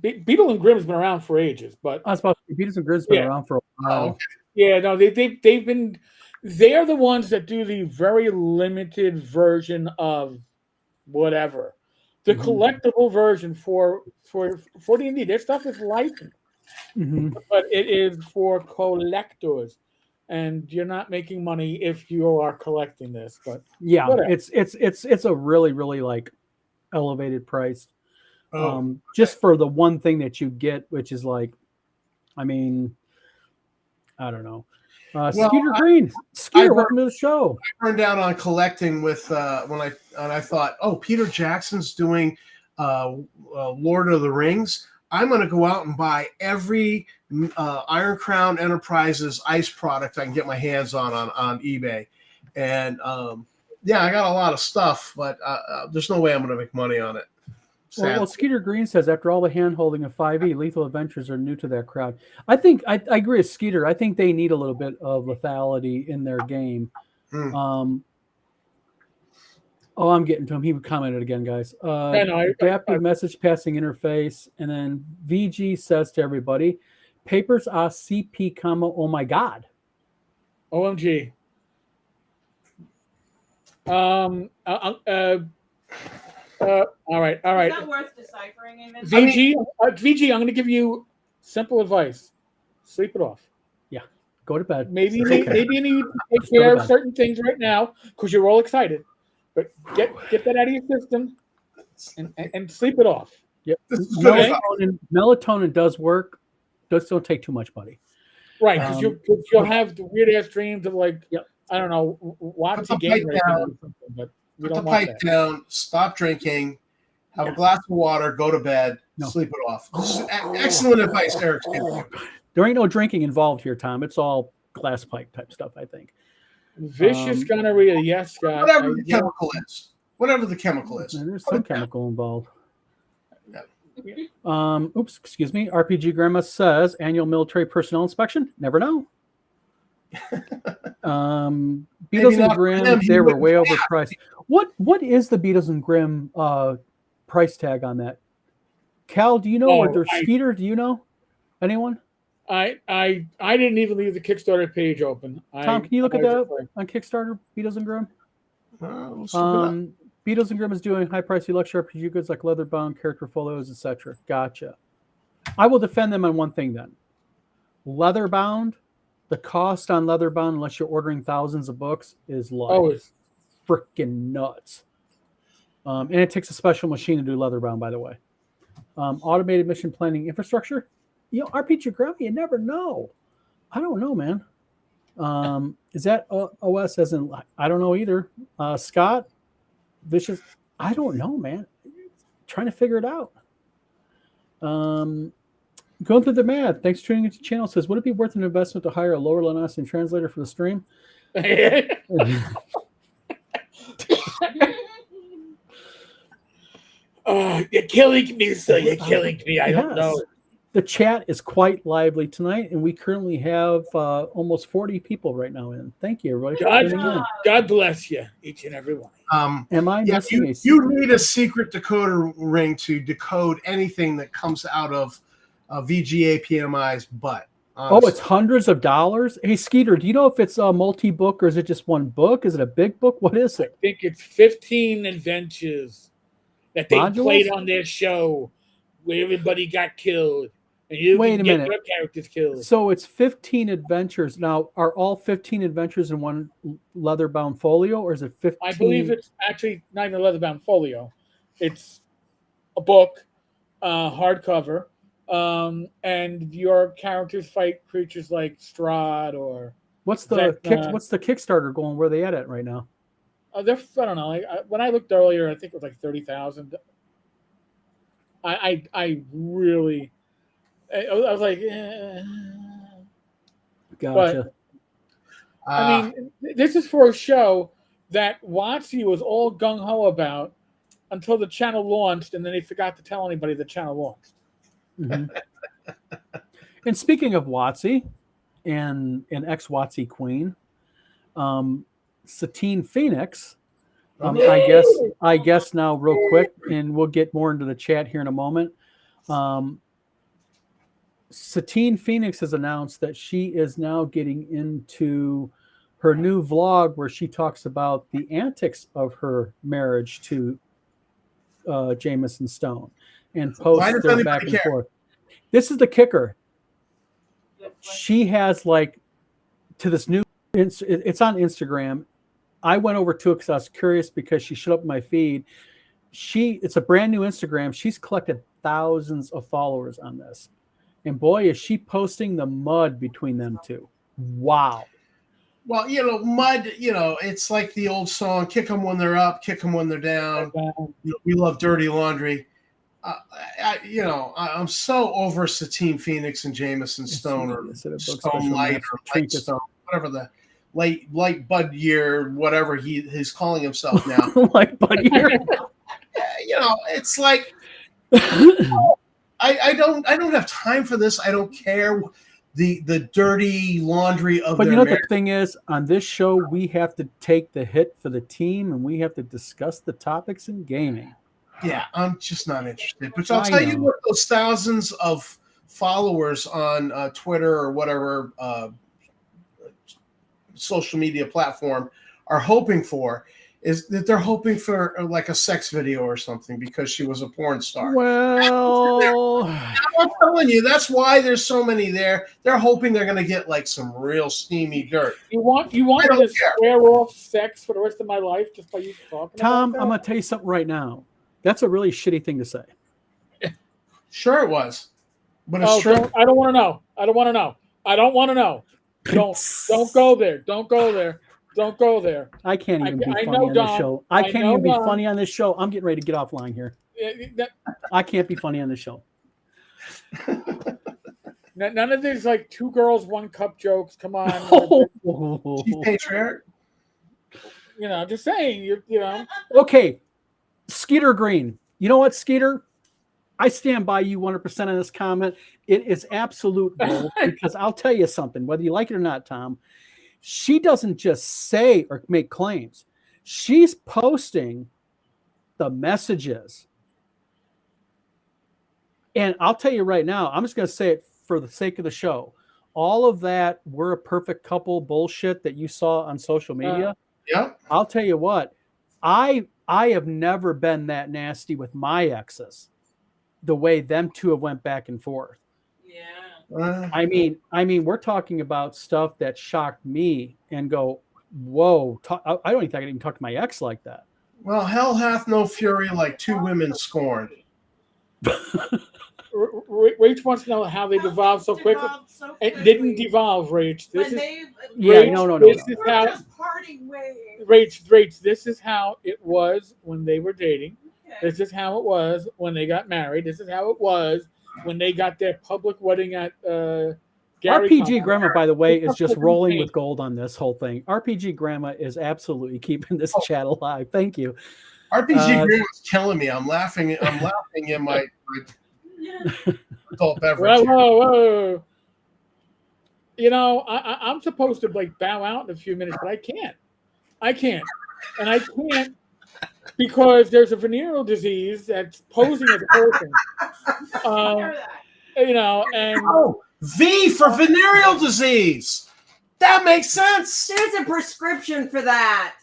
Beetle and Grimm has been around for ages, but I was about to say, Beatles and Grimm's been around for a while. Oh, okay. yeah, no, they've been. They are the ones that do the very limited version of whatever, the collectible version for D&D. Their stuff is licensed, but it is for collectors, and you're not making money if you are collecting this. But yeah, whatever. it's a really like elevated price. Just for the one thing that you get, which is like, I mean, I don't know. Skeeter Green, Skeeter, welcome to the show. I turned down on collecting with when I thought, oh, Peter Jackson's doing Lord of the Rings. I'm going to go out and buy every Iron Crown Enterprises ice product I can get my hands on eBay, and yeah, I got a lot of stuff, but there's no way I'm going to make money on it. Well, Skeeter Green says after all the hand-holding of 5e, Lethal Adventures are new to that crowd. I think I agree with Skeeter. I think they need a little bit of lethality in their game. I'm getting to him. He commented again, guys. Adaptive message passing interface, and then VG says to everybody, "Papers are CP, oh my god." OMG. All right. Is that worth deciphering, even? VG, I'm going to give you simple advice. Sleep it off. Yeah, go to bed. Maybe you need to take care of certain things right now because you're all excited. But get that out of your system and sleep it off. Yep. Melatonin does work. Just don't take too much, buddy. Right, because you'll have the weird ass dreams of like, I don't know, watch the game or something, but put the pipe down, stop drinking, have a glass of water, go to bed, sleep it off. This is excellent advice, Eric. There ain't no drinking involved here, Tom. It's all glass pipe type stuff, I think. Vicious gonorrhea, yes, Scott. Whatever the chemical is. Whatever the chemical is. There's some chemical involved. Oops, excuse me. RPG Grandma says annual military personnel inspection. Never know. Beatles and not for Grimm, them, they you were wouldn't way have. overpriced. What is the Beatles and Grimm price tag on that? Cal, do you know? Or Skeeter, do you know? Anyone? I didn't even leave the Kickstarter page open. Tom, can you look at that on Kickstarter? Beatles and Grimm. Let's look it up. Beatles and Grimm is doing high price deluxe RPG goods like leather bound character folios, etc. Gotcha. I will defend them on one thing then. Leather bound, the cost on leather bound, unless you're ordering thousands of books, is like it's freaking nuts. And it takes a special machine to do leather bound, by the way. Automated mission planning infrastructure. You know, RPG Grandma, you never know. I don't know, man. Is that OS as in, I don't know either. Scott, Vicious, I don't know, man. Trying to figure it out. Going through the math. Thanks for tuning into the channel. Says, would it be worth an investment to hire a lower Lanosian translator for the stream? You're killing me, sir. You're killing me. I don't know. The chat is quite lively tonight, and we currently have almost 40 people right now in. Thank you, everybody. God bless you, each and every one. Am I missing a you need a secret decoder ring to decode anything that comes out of VGA PMI's butt. Honestly. Oh, it's hundreds of dollars? Hey, Skeeter, do you know if it's a multi-book or is it just one book? Is it a big book? What is it? I think it's 15 adventures that they Modules? played on their show where everybody got killed. And you Wait a minute. Your characters killed. So it's 15 adventures. Now, are all 15 adventures in one leather-bound folio, or is it 15? I believe it's actually not even a leather-bound folio. It's a book, hardcover, and your characters fight creatures like Strahd or... What's the Kickstarter going? Where are they at right now? I don't know. When I looked earlier, I think it was like 30,000. I really... I was like, Gotcha. But, I mean, this is for a show that WotC was all gung-ho about until the channel launched, and then they forgot to tell anybody the channel launched. Mm-hmm. And speaking of WotC and ex-WotC queen, Satine Phoenix, I guess now real quick, and we'll get more into the chat here in a moment. Satine Phoenix has announced that she is now getting into her new vlog where she talks about the antics of her marriage to Jameson Stone and posts their back and forth. This is the kicker. She has to this new, it's on Instagram. I went over to it because I was curious because she showed up in my feed. It's a brand new Instagram. She's collected thousands of followers on this. And boy, is she posting the mud between them two. Wow. Well, mud, it's like the old song, kick them when they're up, kick them when they're down. We love dirty laundry. I'm so over Satine Phoenix and Jameson Stone or Stone Light or Light Stone, whatever the light Bud Year, whatever he's calling himself now. Light Bud Year. It's like... I don't have time for this. I don't care the dirty laundry of. But their the thing is, on this show, we have to take the hit for the team, and we have to discuss the topics in gaming. Yeah, I'm just not interested. But I'll tell you what those thousands of followers on Twitter or whatever social media platform are hoping for. Is that they're hoping for like a sex video or something because she was a porn star. Well, I'm telling you, that's why there's so many there. They're hoping they're going to get like some real steamy dirt. You want me to swear off sex for the rest of my life just by you talking Tom, about that? I'm going to tell you something right now. That's a really shitty thing to say. Sure it was. But it's true. I don't want to know. I don't want to know. I don't want to know. Don't go there. Don't go there. Don't go there. I can't even be funny on this show. I can't even be funny on this show. I'm getting ready to get offline here. I can't be funny on this show. None of these like 2 girls, 1 cup jokes. Come on. She's patriarch. Just saying. Okay, Skeeter Green. You know what, Skeeter? I stand by you 100% on this comment. It is absolute bull because I'll tell you something, whether you like it or not, Tom. She doesn't just say or make claims. She's posting the messages. And I'll tell you right now, I'm just going to say it for the sake of the show. All of that "we're a perfect couple" bullshit that you saw on social media. Yep. I'll tell you what, I have never been that nasty with my exes, the way them two have went back and forth. Yeah. I mean, we're talking about stuff that shocked me and go, whoa! I don't even think I can even talk to my ex like that. Well, hell hath no fury like two women scorned. Rach wants to know how they devolved so quickly. It didn't devolve, Rach. This is Yeah, no. This is how just parting ways. Rach. This is how it was when they were dating. Okay. This is how it was when they got married. This is how it was when they got their public wedding at Gary. RPG Grandma, by the way, is just rolling with gold on this whole thing. RPG Grandma is absolutely keeping this chat alive. Thank you. RPG Grandma's killing me. I'm laughing in my adult beverage. Whoa. You know, I'm supposed to like bow out in a few minutes, but I can't. And I can't because there's a venereal disease that's posing as a person. You know, and V for venereal disease. That makes sense. There's a prescription for that.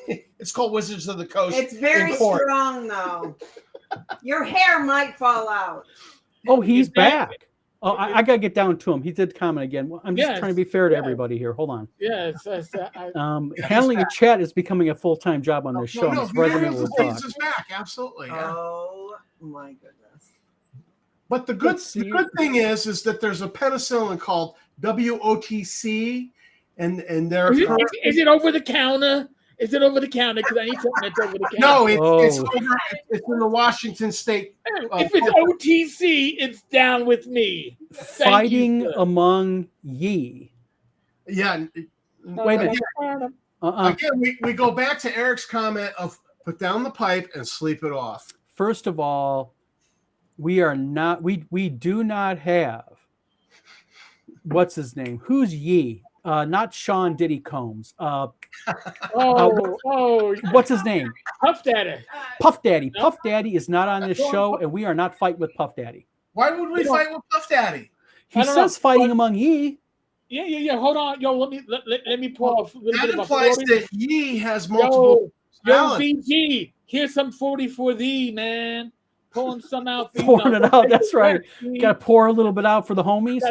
It's called Wizards of the Coast. It's very strong, though. Your hair might fall out. Oh, he's back. Oh, I got to get down to him. He did comment again. I'm just trying to be fair to everybody here. Hold on. Yes. Handling a chat is becoming a full-time job on this show. No, venereal disease is back. Absolutely. Yeah. Oh, my goodness. But the good thing is that there's a penicillin called WOTC, and there is it over the counter? Is it over the counter? Because I need something that's over the counter. No, it's in the Washington State. If it's OTC, it's down with me. Fighting among ye. Yeah. Wait a minute. Again, we go back to Eric's comment of put down the pipe and sleep it off. First of all, we do not have, what's his name? Who's ye? Not Sean Diddy Combs. What's his name? Puff Daddy. Puff Daddy. Puff Daddy is not on this show, and we are not fighting with Puff Daddy. Why would we fight with Puff Daddy? He says fighting among ye. Yeah. Hold on, yo. Let me pull a little bit of a 40. That ye has multiple. Yo, VG. Here's some 40 for thee, man. Pulling some out. Pouring it out. That's right. Got to pour a little bit out for the homies.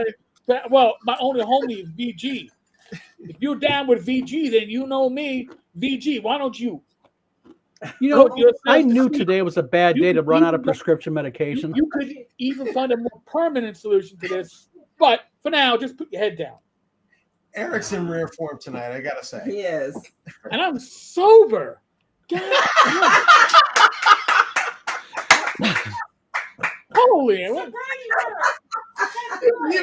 Well, my only homie is VG. If you're down with VG, then you know me. VG, why don't you? You know, I knew today was a bad day to run out of prescription medication. You could even find a more permanent solution to this. But for now, just put your head down. Eric's in rare form tonight, I got to say. He is. And I'm sober. Holy. You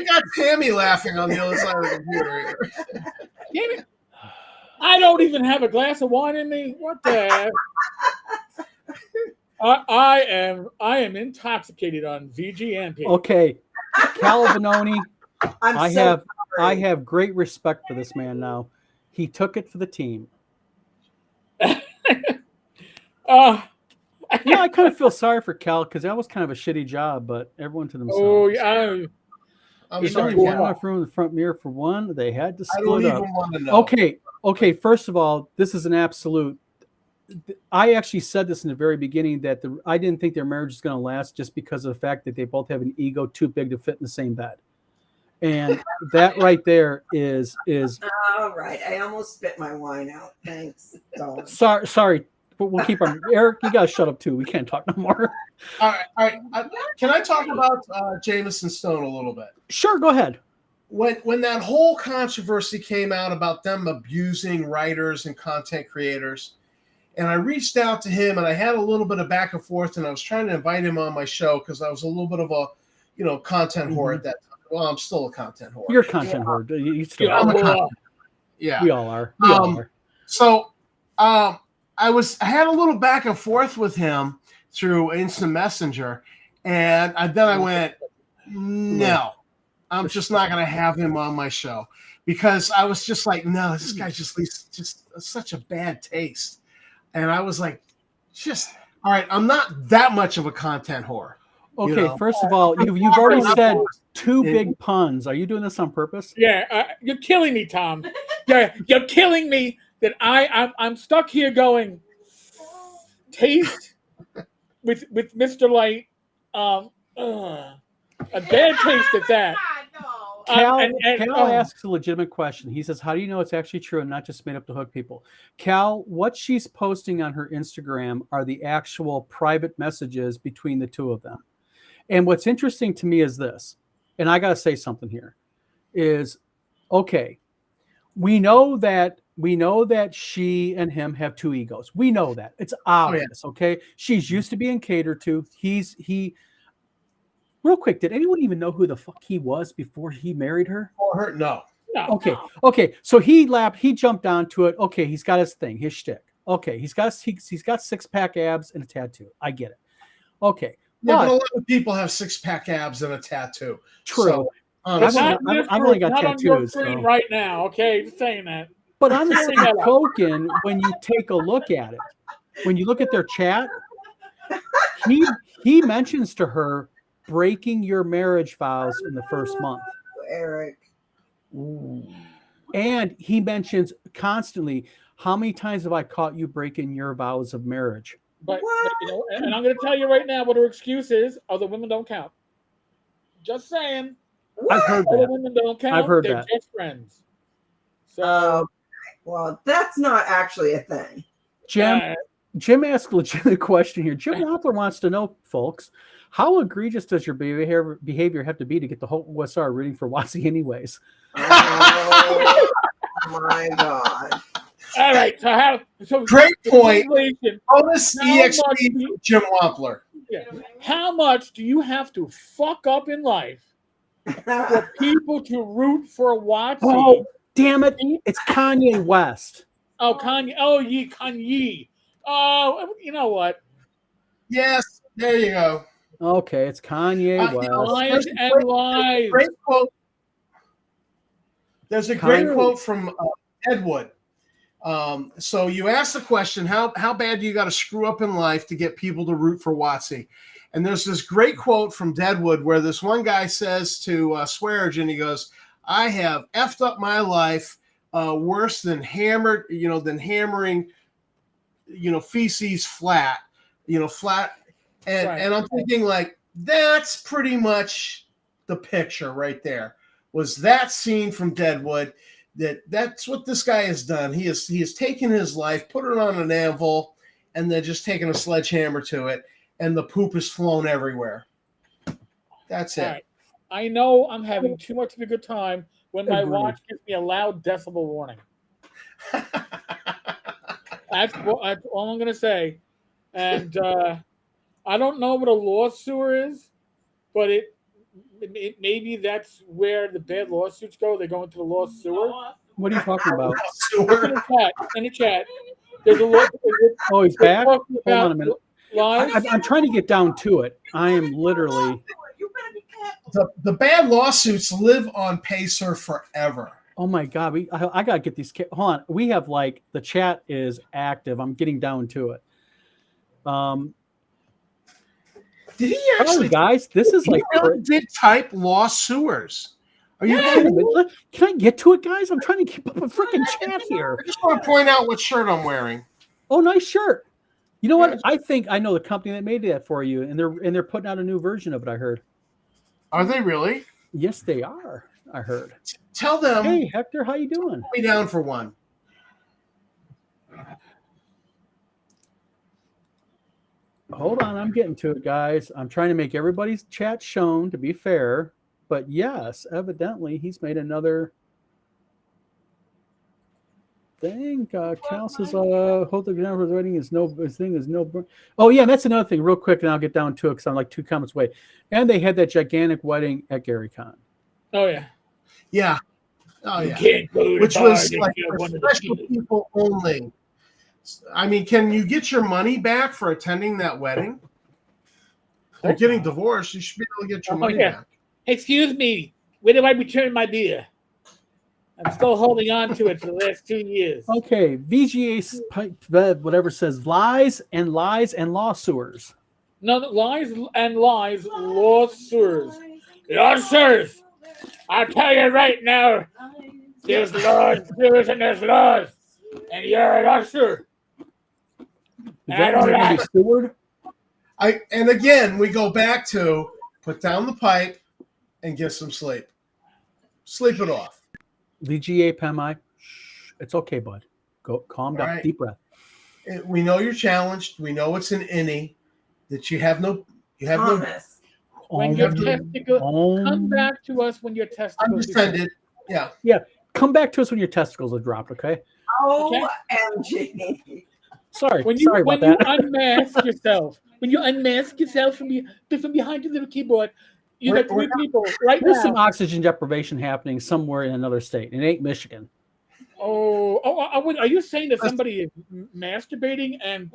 got Tammy laughing on the other side of the computer here. Damn it. I don't even have a glass of wine in me. What the heck? I am intoxicated on VGMP. Okay. Cal Vanoni, I sorry. have great respect for this man now. He took it for the team. Yeah, I kind of feel sorry for Cal because that was kind of a shitty job, but everyone to themselves. Oh, yeah. I'm sorry. Enough room in the front mirror for one. They had to split up. Want to know. Okay. First of all, this is an absolute. I actually said this in the very beginning that I didn't think their marriage was going to last just because of the fact that they both have an ego too big to fit in the same bed, and that right there is. All right, I almost spit my wine out. Thanks. Sorry. But we'll keep on. Eric, you guys shut up too. We can't talk no more. All right. Can I talk about Jameson Stone a little bit? Sure, go ahead. When that whole controversy came out about them abusing writers and content creators, and I reached out to him and I had a little bit of back and forth, and I was trying to invite him on my show because I was a little bit of a, content whore at that time. Well, I'm still a content whore. You're a content whore. You still are. Yeah. We all are. We all are. So, I had a little back and forth with him through Instant Messenger, and then I went, no, I'm just not going to have him on my show because I was just like, no, this guy just leaves just such a bad taste. And I was like, just all right, I'm not that much of a content whore. Okay, You know? first of all, you've already said 2 big puns. Are you doing this on purpose? Yeah, you're killing me, Tom. You're killing me. That I'm stuck here going. Taste with Mr. Light, a bad taste at that. God, no. Cal asks a legitimate question. He says, how do you know it's actually true and not just made up to hook people? Cal, what she's posting on her Instagram are the actual private messages between the two of them. And what's interesting to me is this, and I got to say something here, is, okay, we know that she and him have 2 egos. We know that. It's obvious, okay? She's used to being catered to. Real quick, did anyone even know who the fuck he was before he married her? For her, no. Okay. So he jumped onto it. Okay, he's got his thing, his shtick. Okay, he's got 6-pack abs and a tattoo. I get it. Okay. Yeah, but a lot of people have 6-pack abs and a tattoo. True. So, I've only got not tattoos. On your screen right now, okay? Just saying that. But on the same token, when you take a look at it, when you look at their chat, he mentions to her breaking your marriage vows in the first month. Eric. Ooh. And he mentions constantly, how many times have I caught you breaking your vows of marriage? But you know, and I'm going to tell you right now what her excuse is: other women don't count. Just saying. I've heard Other that. women don't count. I've heard They're that. just friends. So, well, that's not actually a thing. Jim asked a legitimate question here. Jim Wampler wants to know, folks, how egregious does your behavior have to be to get the whole OSR rooting for Watsi anyways? Oh my God. all right. So great point. Oh, this How EXP much do you- Jim Wampler. Yeah. How much do you have to fuck up in life for people to root for Watsi? Oh, damn it. It's Kanye West. Oh, Kanye. Oh, Kanye. Oh, you know what? Yes, there you go. Okay, it's Kanye West. Lies and lies. Great quote. There's a great quote from Deadwood. So you asked the question, how bad do you got to screw up in life to get people to root for Watsi? And there's this great quote from Deadwood where this one guy says to Swearingen, he goes, I have effed up my life worse than hammering, feces flat. Flat. And I'm thinking, like, that's pretty much the picture right there. Was that scene from Deadwood? That's what this guy has done. He has taken his life, put it on an anvil, and then just taken a sledgehammer to it, and the poop has flown everywhere. That's it. Right. I know I'm having too much of a good time when my watch gives me a loud decibel warning. That's all I'm going to say. And I don't know what a law sewer is, but it maybe that's where the bad lawsuits go. They go into the law sewer. What are you talking about? In the chat. There's a law. Oh, he's back? Hold on a minute. Lies. I'm trying to get down to it. I am literally... The bad lawsuits live on Pacer forever. Oh my God. I got to get these... Hold on. We have, like, the chat is active. I'm getting down to it. Did he actually, guys? This is like really did type law sewers. Are you kidding me? Can I get to it, guys? I'm trying to keep up a freaking chat here. I just want to point out what shirt I'm wearing. Oh, nice shirt. You know what? I think I know the company that made that for you, and they're putting out a new version of it. I heard. Are they really? Yes, they are. I heard. Tell them. Hey, Hector, how you doing? Put me down for one. Hold on, I'm getting to it, guys. I'm trying to make everybody's chat shown to be fair, but yes, evidently he's made another thing. Cal says, "Hope the ground for the wedding is no. His thing is no." Oh yeah, that's another thing. Real quick, and I'll get down to it because I'm like 2 comments away. And they had that gigantic wedding at GaryCon. Oh yeah, yeah, oh yeah. Which was like for special people only. I mean, can you get your money back for attending that wedding? They're getting divorced. You should be able to get your money back. Excuse me, where do I return my beer? I'm still holding on to it for the last 2 years. Okay, VGA whatever says lies and lawsuers. No, lies and lies, lawsuers. Lawsuers! I'll tell you right now, there's laws, and there's laws. And you're a lawsuer. Is I that don't going to be like- steward? And again, we go back to put down the pipe and get some sleep. Sleep it off. VGA PMI. Shh, it's okay, bud. Go calm down. Right. Deep breath. We know you're challenged. We know it's an innie that you have no. Thomas. When your testicles come back to us when your testicles Undefended. Yeah. Come back to us when your testicles are dropped, okay? OMG. Sorry. When Sorry you about that. unmask yourself, when you unmask yourself from behind your little keyboard, you got three people right There's now. some oxygen deprivation happening somewhere in another state. It ain't Michigan. Are you saying that somebody is masturbating and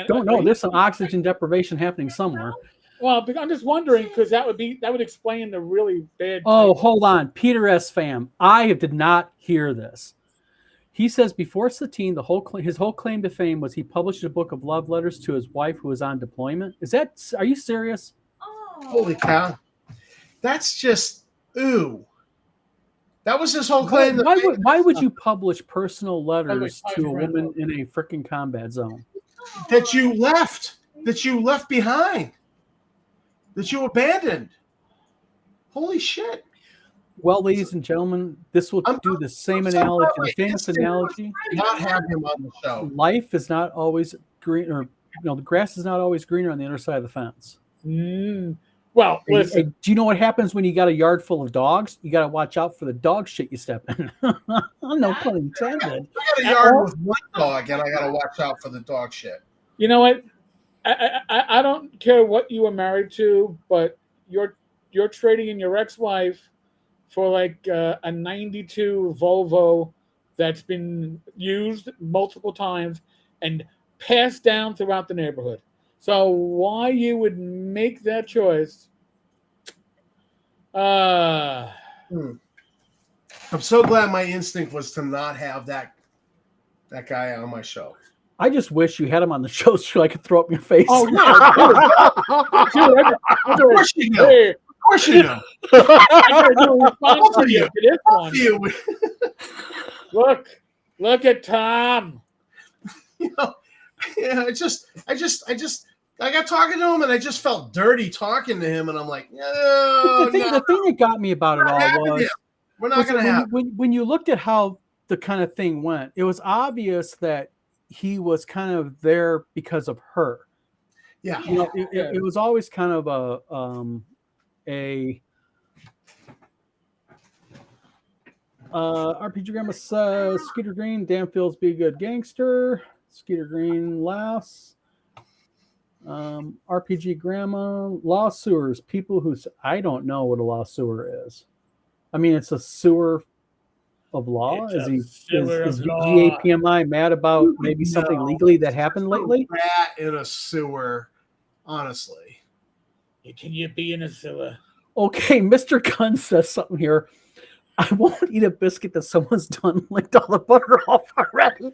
Don't know. There's some oxygen deprivation happening somewhere. Well, I'm just wondering because that would explain the really bad. Oh, hold on. Peter S. Pham. I did not hear this. He says before Satine, his whole claim to fame was he published a book of love letters to his wife who was on deployment. Are you serious? Holy cow. That's just ooh. That was his whole claim. Why would you publish personal letters to a woman in a freaking combat zone? That you left behind. That you abandoned. Holy shit. Well, ladies and gentlemen, this will do the same analogy, the famous analogy. Not have him on the show. Life is not always green, or the grass is not always greener on the other side of the fence. Well, listen. Hey, do you know what happens when you got a yard full of dogs? You got to watch out for the dog shit you step in. No pun intended. I got a yard with one dog, and I got to watch out for the dog shit. You know what? I don't care what you were married to, but you're trading in your ex-wife for like a 92 Volvo that's been used multiple times and passed down throughout the neighborhood. So why you would make that choice? I'm so glad my instinct was to not have that guy on my show. I just wish you had him on the show so I could throw up in your face. Oh yeah, dude, Of course you know. Hey, Of course you know. I gotta do a response video to this one. You. Look at Tom. You know, yeah, I got talking to him and I just felt dirty talking to him, and I'm like, no, The thing that got me about it all was we're not going to have. When you looked at how the kind of thing went, it was obvious that he was kind of there because of her. Yeah, you know, it was always kind of a RPG Grandma says Skeeter Green, Danfield's be a good gangster. Skeeter Green laughs. RPG Grandma, law sewers, people who I don't know what a law sewer is. I mean, it's a sewer of law. Is VGA PMI mad about maybe something legally that happened lately? Rat in a sewer, honestly. Can you be in a sewer? Okay, Mr. Gunn says something here. I won't eat a biscuit that someone's done licked all the butter off already.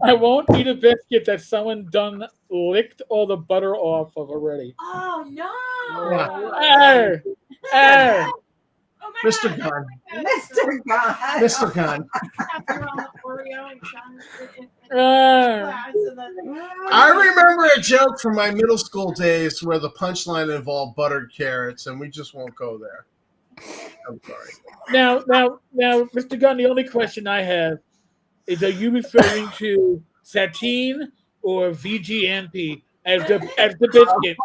I won't eat a biscuit that someone done licked all the butter off of already. Oh no! Hey. Oh my Mr. God. Gunn. Mr. God. Mr. Gunn. I remember a joke from my middle school days where the punchline involved buttered carrots, and we just won't go there. I'm sorry. Now, Mr. Gunn, the only question I have is: are you referring to Satine or VGMP as the biscuit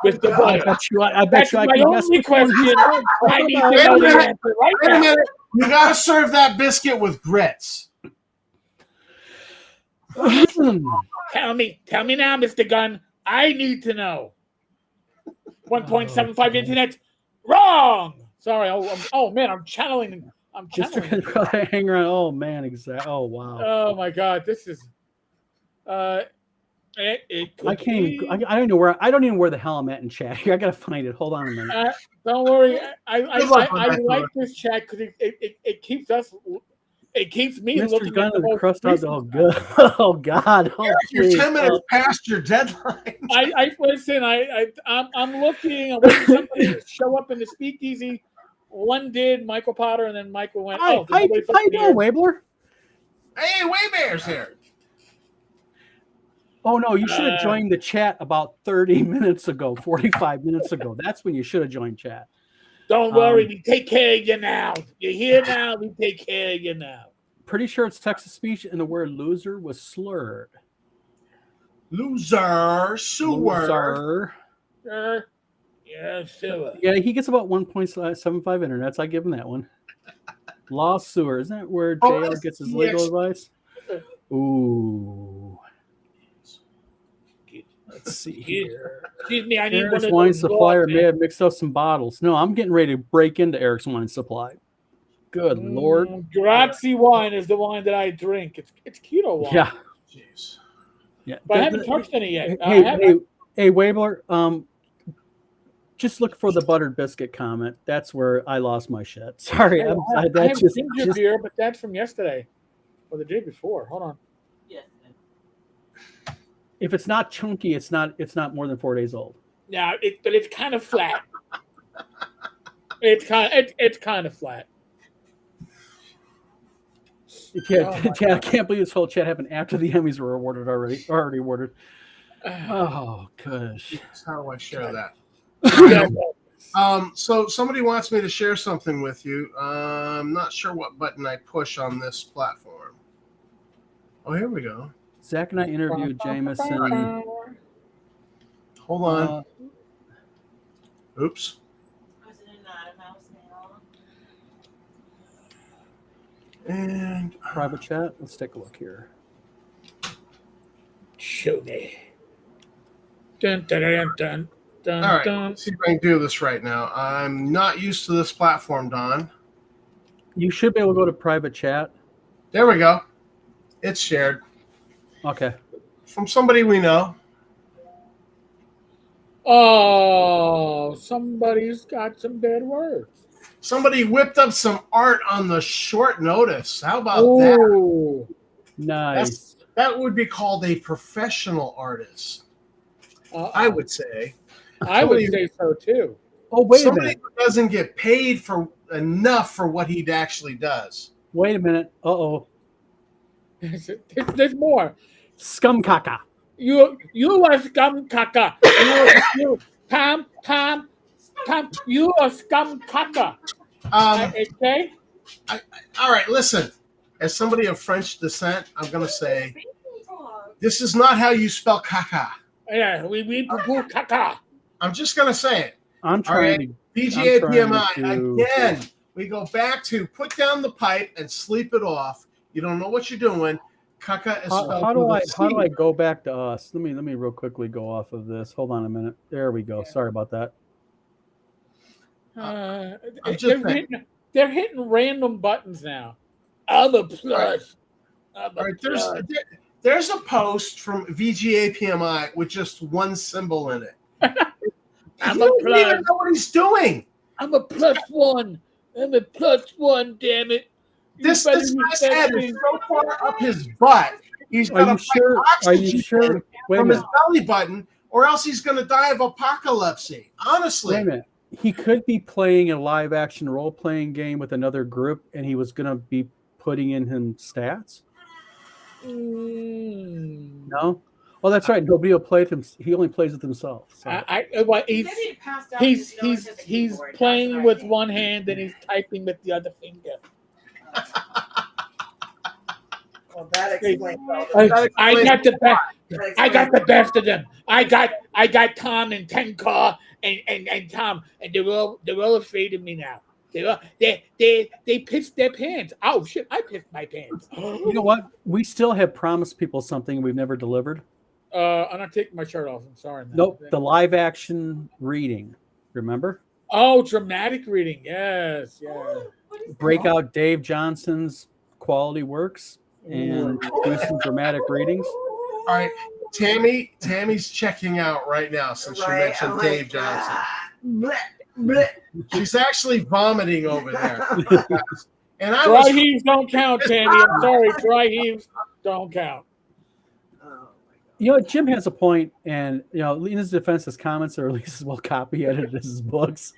with the butter? I bet you I can guess which one he's on. I need to know the answer right Wait a now. minute. You got to serve that biscuit with grits. Tell me now, Mr. Gunn. I need to know. 1.75 internet wrong. Sorry. Oh man, I'm channeling. Mr. Hang around. Oh man, exactly. Oh wow. Oh my God, this is. It could I can't. be. Even, I don't know where. I don't even know where the hell I'm at in chat here. I gotta find it. Hold on a minute. Don't worry. I Good luck with I that, like George. this chat because it keeps us. It keeps me Mr. looking Gunn at of the the most crust out. recent Oh stuff. god. Oh god. Oh, You're please. 10 minutes past your deadline. I listen. I'm looking. I'm waiting for somebody to show up in the speakeasy. One did, Michael Potter, and then Michael went. Hi, Oh, there's nobody how you fucking doing, here. Wabler? Hey, Waybear's here. Oh no, you should have joined the chat about 30 minutes ago, 45 minutes ago. That's when you should have joined chat. Don't worry, we take care of you now. You're here now. We take care of you now. Pretty sure it's Texas speech, and the word "loser" was slurred. Loser, sewer. Loser. Yeah, sure. Yeah, he gets about 1.75 internets. I give him that one. Law sewer. Isn't that where Oh, JR that's gets his legal advice? Uh, Ooh. Let's see here. Excuse me, I need Eric's one of wine those supplier raw may have mixed up some bottles. No, I'm getting ready to break into Eric's wine supply. Good Lord. Grazie wine is the wine that I drink. It's keto wine. Yeah. Jeez. Yeah. But I haven't touched any yet. Hey, Wabler, just look for the buttered biscuit comment. That's where I lost my shit. Sorry, I have that's just ginger beer, but that's from yesterday or the day before. Hold on. Yes. if it's not chunky, it's not more than 4 days old. Now, but it's kind of flat. It's kind of flat. I can't believe this whole chat happened after the Emmys were already awarded. Oh gosh. How do I share that? Yeah. So somebody wants me to share something with you. I'm not sure what button I push on this platform. Oh, here we go. Zach and I interviewed Jameson. Hold on. Oops. Was it in mouse mail? And Private chat. Let's take a look here. Show me. Dun, dun, dun, dun, dun, all right, dun. let's see if I can do this right now. I'm not used to this platform, Don. You should be able to go to private chat. There we go. It's shared Okay. from somebody we know. Oh, somebody's got some bad words. Somebody whipped up some art on the short notice. How about that? Oh, Nice. That would be called a professional artist, I would say. I would say so too. Oh, wait a Somebody minute. who doesn't get paid for enough for what he actually does. Wait a minute. Uh-oh. There's more. Scum caca. You are scum caca. You Tom, you are scum caca. Okay? All right, listen. As somebody of French descent, I'm going to say this is not how you spell caca. Yeah, we poo caca. I'm just going to say it. I'm trying to PGA I'm trying PMI, to- again, we go back to put down the pipe and sleep it off. You don't know what you're doing. Caca is spelled How do with a I C. go back to us? Let me real quickly go off of this. Hold on a minute. There we go. Sorry about that. They're hitting random buttons now. I'm a plus. All right, there's a post from VGA PMI with just one symbol in it. I'm You a don't even plus. know what he's doing. I'm a +1. I'm a +1. Damn it! This guy's head is so far up his butt. He's Are got you to sure? Are you oxygen sure? Wait a from his minute. belly button, or else he's going to die of apocalypse. Honestly, Wait a minute. He could be playing a live action role playing game with another group, and he was going to be putting in him stats. No. Oh, that's right. Nobody will play with him. He only plays with himself. So. He's Maybe it passed out because no one has a he's keyboard. playing That's what I with think. one hand and he's typing with the other finger. Well, that explains all I got the best. that I got the explains- best of them. I got Tom and Tenkar and Tom, and they're all afraid of me now. They pissed their pants. Oh shit! I pissed my pants. You know what? We still have promised people something we've never delivered. I'm not taking my shirt off. I'm sorry, man. Nope. The live action reading. Remember? Oh, dramatic reading. Yes. What is Break out Dave Johnson's quality works and do some dramatic readings. all right. Tammy's checking out right now since you mentioned I'm Dave like, Johnson. Bleh, bleh. She's actually vomiting over there. And I Dry was heaves don't count, Tammy. I'm sorry. Dry heaves don't count. Oh my God. You know, Jim has a point, and you know, in his defense, his comments are at least as well copy edited as his books.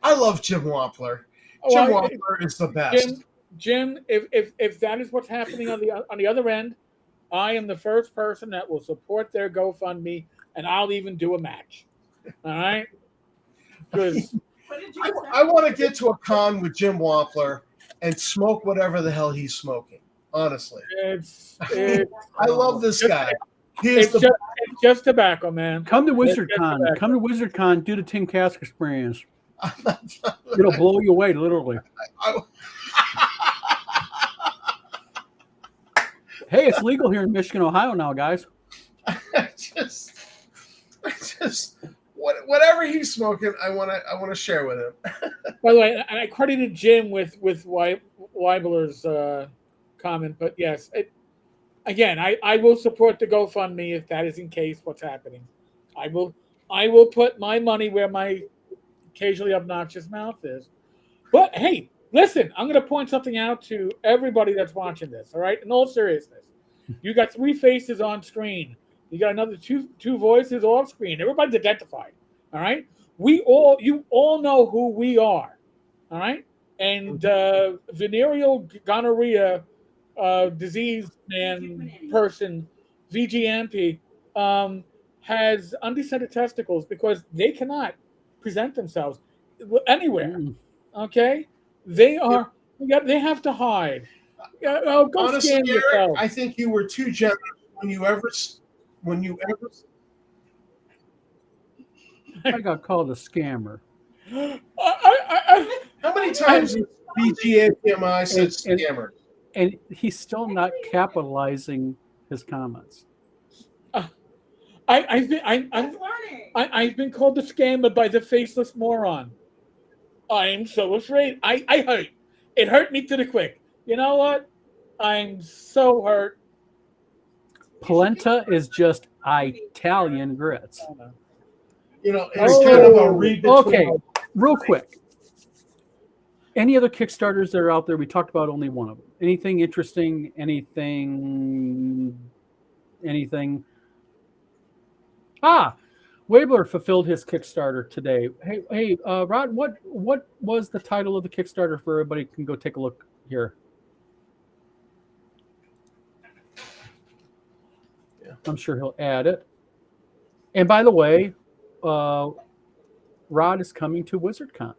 I love Jim Wampler. Oh, Jim Wampler is the best. Jim, if that is what's happening on the other end, I am the first person that will support their GoFundMe, and I'll even do a match. All right, because What did you I want to get to a con with Jim Wampler and smoke whatever the hell he's smoking. Honestly, it's I love this guy. He is it's just tobacco, man. Come to It's WizardCon. just Come to WizardCon. Do the Tim Cask experience. It'll blow you away, literally. Hey, it's legal here in Michigan, Ohio now, guys. just whatever he's smoking, I want to share with him. By the way, I credited Jim with Weibler's comment, but yes, again, I will support the GoFundMe if that is in case what's happening. I will put my money where my occasionally obnoxious mouth is. But hey, listen, I'm going to point something out to everybody that's watching this. All right, in all seriousness, you got 3 faces on screen. You got another two voices off screen. Everybody's identified. All right, you all know who we are. All right, and venereal gonorrhea disease person VGMP has undescended testicles because they cannot present themselves anywhere. Okay, they have to hide. Go Honestly, scan Eric, yourself. I think you were too generous when you ever. I got called a scammer. How many times has BGAPMI said scammer? And he's still not capitalizing his comments. I've been called the scammer by the faceless moron. I'm so afraid. I hurt. It hurt me to the quick. You know what? I'm so hurt. Polenta is just Italian grits. You know, it's kind of a read between. Okay, real quick. Any other Kickstarters that are out there? We talked about only one of them. Anything interesting? Anything? Weibler fulfilled his Kickstarter today. Hey, Rod, what was the title of the Kickstarter for everybody can go take a look here? Yeah. I'm sure he'll add it. And by the way, Rod is coming to WizardCon.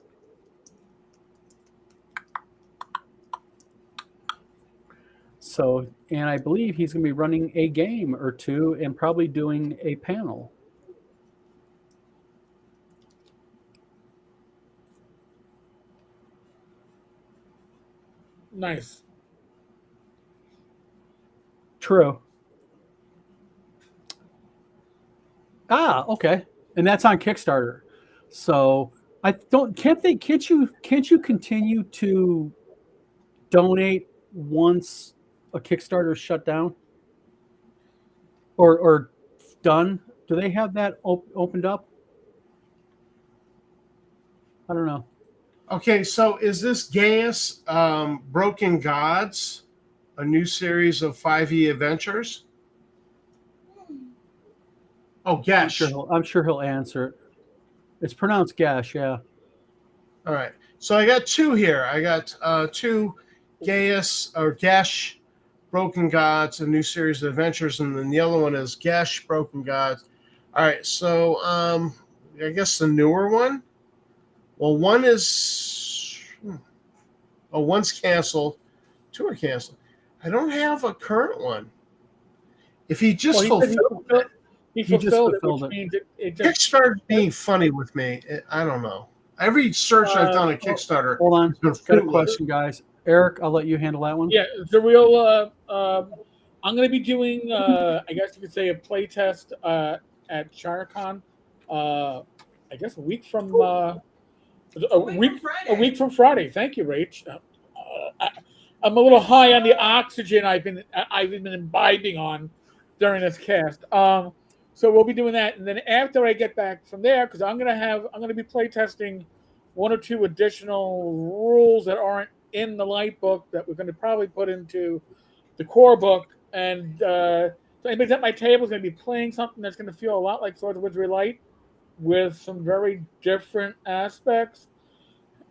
So, and I believe he's going to be running a game or two and probably doing a panel. Nice. True. Okay. And that's on Kickstarter. So can't you continue to donate once a Kickstarter is shut down or done? Do they have that opened up? I don't know. Okay, so is this Gaius Broken Gods, a new series of 5e adventures? Oh, Gash. I'm sure he'll answer it. It's pronounced Gash, yeah. All right. So I got 2 here. I got 2 Gaius or Gash Broken Gods, a new series of adventures, and then the other one is Gash Broken Gods. All right. So I guess the newer one. Well, one is one's canceled, 2 are canceled. I don't have a current one. If he just fulfilled it. He fulfilled it, fulfilled which it. means it just Kickstarter being funny with me. I don't know. Every search I've done on Kickstarter. Hold on. has been Got a fruitless. question, guys. Eric, I'll let you handle that one. Yeah, the real. I'm going to be doing, I guess you could say, a play test at ShireCon. I guess a week from a week from Friday. Thank you, Rach. I'm a little high on the oxygen I've been imbibing on during this cast. So we'll be doing that, and then after I get back from there, because I'm gonna be play testing one or two additional rules that aren't in the light book that we're going to probably put into the core book. And so anybody's at my table is going to be playing something that's going to feel a lot like Swords of Wizardry Light with some very different aspects.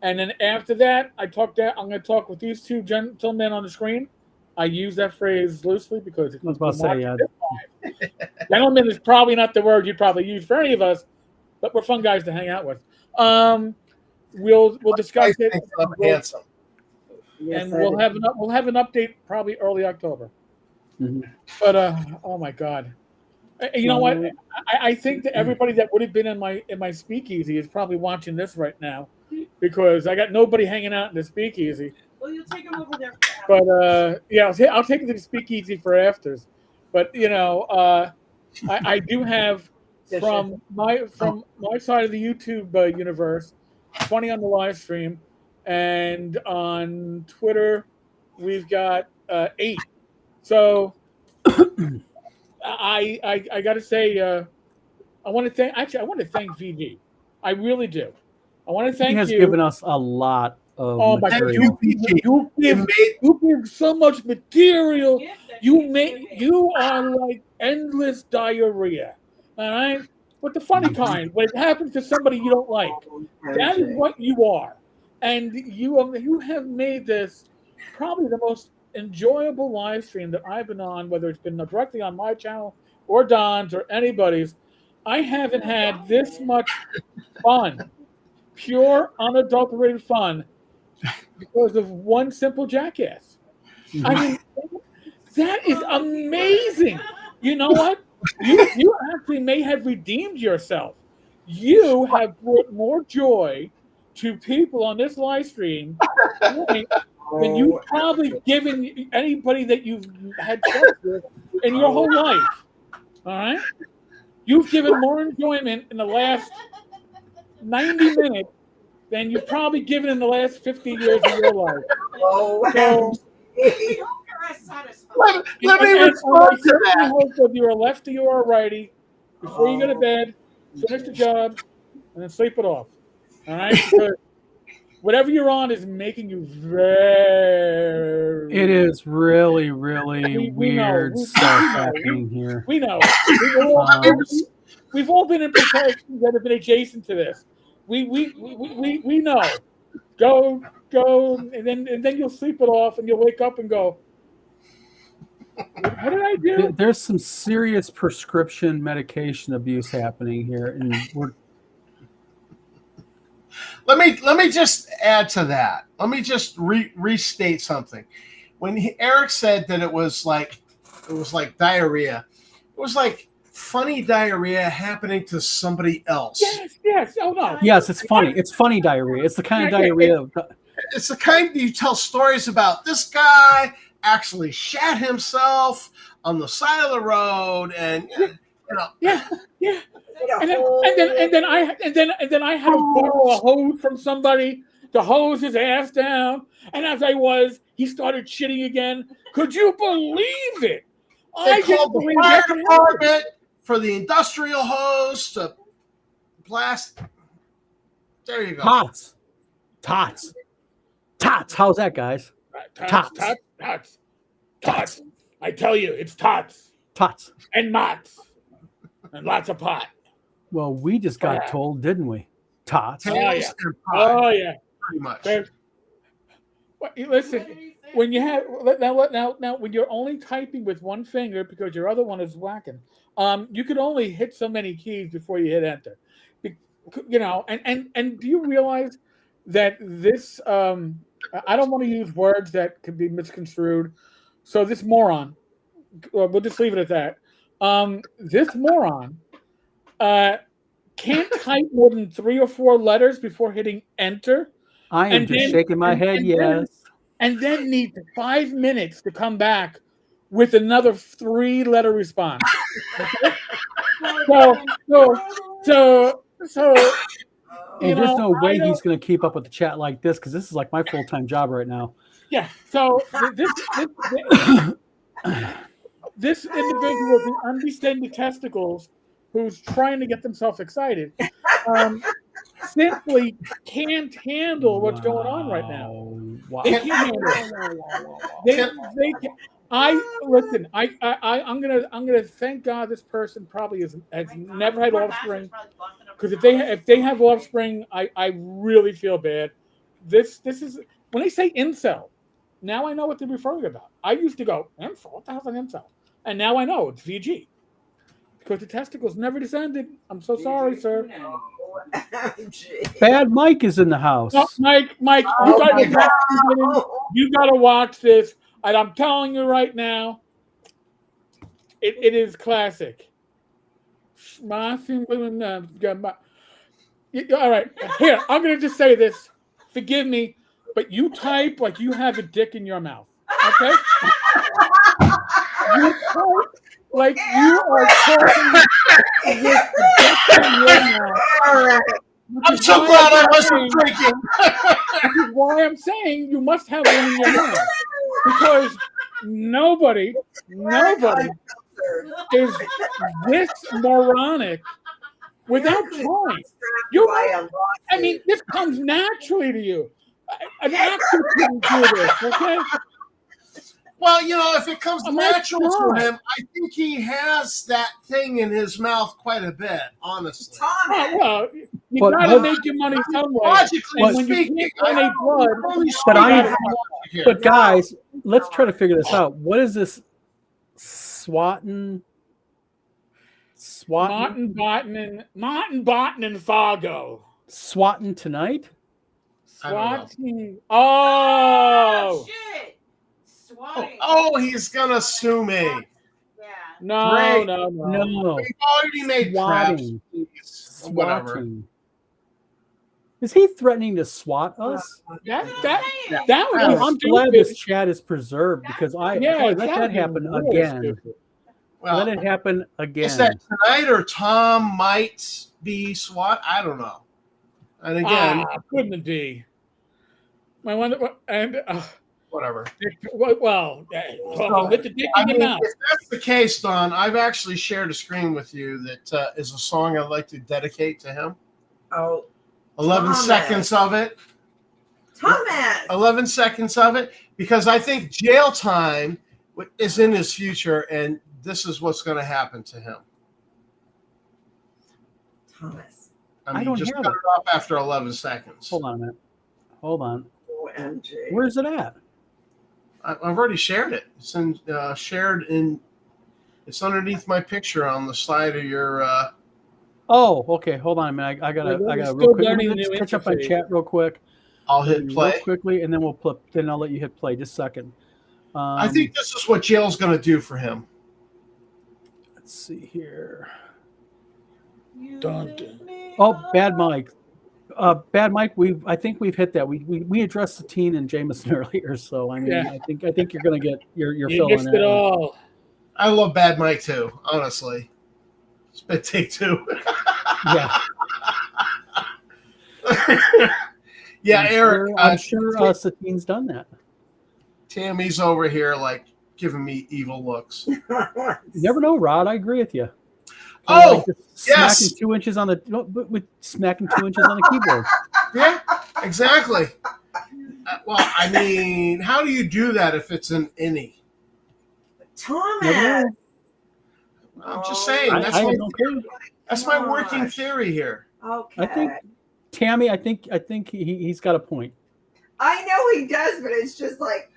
And then after that, I'm going to talk with these two gentlemen on the screen. I use that phrase loosely because I was about to say, yeah. Gentleman is probably not the word you'd probably use for any of us, but we're fun guys to hang out with. We'll discuss it, handsome. Yes, and we'll have an update probably early October. Mhm. But oh my God, you know what? I think that everybody that would have been in my speakeasy is probably watching this right now, because I got nobody hanging out in the speakeasy. Well, you'll take them over there. But yeah, I'll take it to the speakeasy for afters. But you know, I do have from my side of the YouTube universe, 20 on the live stream, and on Twitter we've got 8. So I got to say, I want to thank VG. I really do. I want to thank He has you. given us a lot of Oh my God! material. You give so much material. You are like endless diarrhea. All right, but the funny kind. When it happens to somebody you don't like, that is what you are. And you have made this probably the most enjoyable live stream that I've been on, whether it's been directly on my channel or Don's or anybody's. I haven't had this much fun, pure, unadulterated fun, because of one simple jackass. I mean, that is amazing. You know what? You actually may have redeemed yourself. You have brought more joy to people on this live stream than you've probably given anybody that you've had sex with in your whole life. All right? You've given more enjoyment in the last 90 minutes than you've probably given in the last 50 years of your life. So, Let me respond to I that. hope whether you're a lefty or a righty, before you go to bed, finish the job, and then sleep it off. All right? Because whatever you're on is making you very... It is really, really weird stuff happening here. We know. We've all been in professions that have been adjacent to this. We know. Go, and then you'll sleep it off, and you'll wake up and go, what did I do? There's some serious prescription medication abuse happening here, and Let me just add to that. Let me just restate something. When Eric said that it was like diarrhea, it was like funny diarrhea happening to somebody else. Yes. Oh no. yes, it's funny. It's funny diarrhea. It's the kind of diarrhea. It's the kind you tell stories about. This guy actually shat himself on the side of the road, and you know. Yeah. And then I had to borrow a hose from somebody to hose his ass down. And as he started shitting again. Could you believe it? They called the fire department for the industrial hose to blast. There you go. Tots. How's that, guys? Tots. I tell you, it's tots. Tots. And mots. And lots of pot. Well, we just got told, didn't we? Tots. Oh yeah. Pretty much. Listen, when you have now when you're only typing with one finger because your other one is whacking, you can only hit so many keys before you hit enter. You know, and do you realize that this? I don't want to use words that could be misconstrued. So this moron, we'll just leave it at that. This moron can't type more than 3 or 4 letters before hitting enter. I am just shaking my head, yes. And then need 5 minutes to come back with another 3-letter response. So And there's no way he's going to keep up with the chat like this, because this is like my full-time job right now. Yeah. So this individual with the undistended testicles, who's trying to get themselves excited, simply can't handle what's going on right now. Wow. They can't handle it. They can. Listen. I'm gonna thank God this person probably has never had offspring, because if they have offspring, I really feel bad. This is when they say incel. Now I know what they're referring about. I used to go incel. What the hell's an incel? And now I know it's VG, because the testicles never descended. I'm so sorry, sir. Bad Mike is in the house. No, Mike, you gotta watch this, and I'm telling you right now, it is classic. All right, here, I'm gonna just say this. Forgive me, but you type like you have a dick in your mouth. Okay? You type like you are talking with a dick in your mouth. All right. I'm so glad I wasn't drinking. Which is why I'm saying you must have one in your mouth, because nobody is this moronic without trying. I mean, this comes naturally to you. An actor couldn't do this, okay? Well, if it comes Oh my natural to God. him, I think he has that thing in his mouth quite a bit, honestly. Oh, well, you But gotta what- make your money some way. Logically And when speaking, you can't donate blood, But guys, let's try to figure this out. What is this Swatton Martin Botten and Fargo. Swatton tonight? I don't know. Swatting. Oh shit! Swatting. Oh, he's gonna sue me. Yeah. no, Great. no. No. We've already made Swatting. traps. Whatever. Swatting. Is he threatening to swat us? That Oh, was I'm stupid. glad this chat is preserved, because Yeah, let that that happen was really again. stupid. Well, Let it happen again. is that tonight or Tom might be SWAT? I don't know. And again, Couldn't it be? My one and whatever. well, with the dick I in your mean, mouth. if that's the case, Don, I've actually shared a screen with you that is a song I'd like to dedicate to him. Oh, 11 Thomas. seconds of it. Thomas. 11 seconds of it, because I think jail time is in his future, and this is what's going to happen to him. Thomas. I I mean, don't just have cut it. it off after 11 seconds. Hold on a minute. Hold on. OMG. Where's it at? I've already shared it. It's in shared in. It's underneath my picture on the side of your. Oh, okay. Hold on a minute. I gotta We're real still quick. learning Let's the new catch up on interface. chat real quick. I'll hit play. Real quickly, and then we'll flip. Then I'll let you hit play. Just a second. I think this is what jail's going to do for him. Let's see here. Dun. Oh, Bad Mike. Bad Mike. I think we've hit that. We addressed Satine and Jameson earlier, so I mean, Yeah. I think you're gonna get your You fill on missed that it one. all. I love Bad Mike too, honestly. Spit take two. Yeah. Yeah, Eric. I'm sure Satine's done that. Tammy's over here like giving me evil looks. You never know, Rod. I agree with you. Oh, just yes. smacking 2 inches on smacking 2 inches on the keyboard. Yeah, exactly. Well, I mean, how do you do that if it's an innie? Thomas. I'm just saying. I That's have my no clue. working theory here. Okay. I think Tammy. I think he's got a point. I know he does, but it's just like,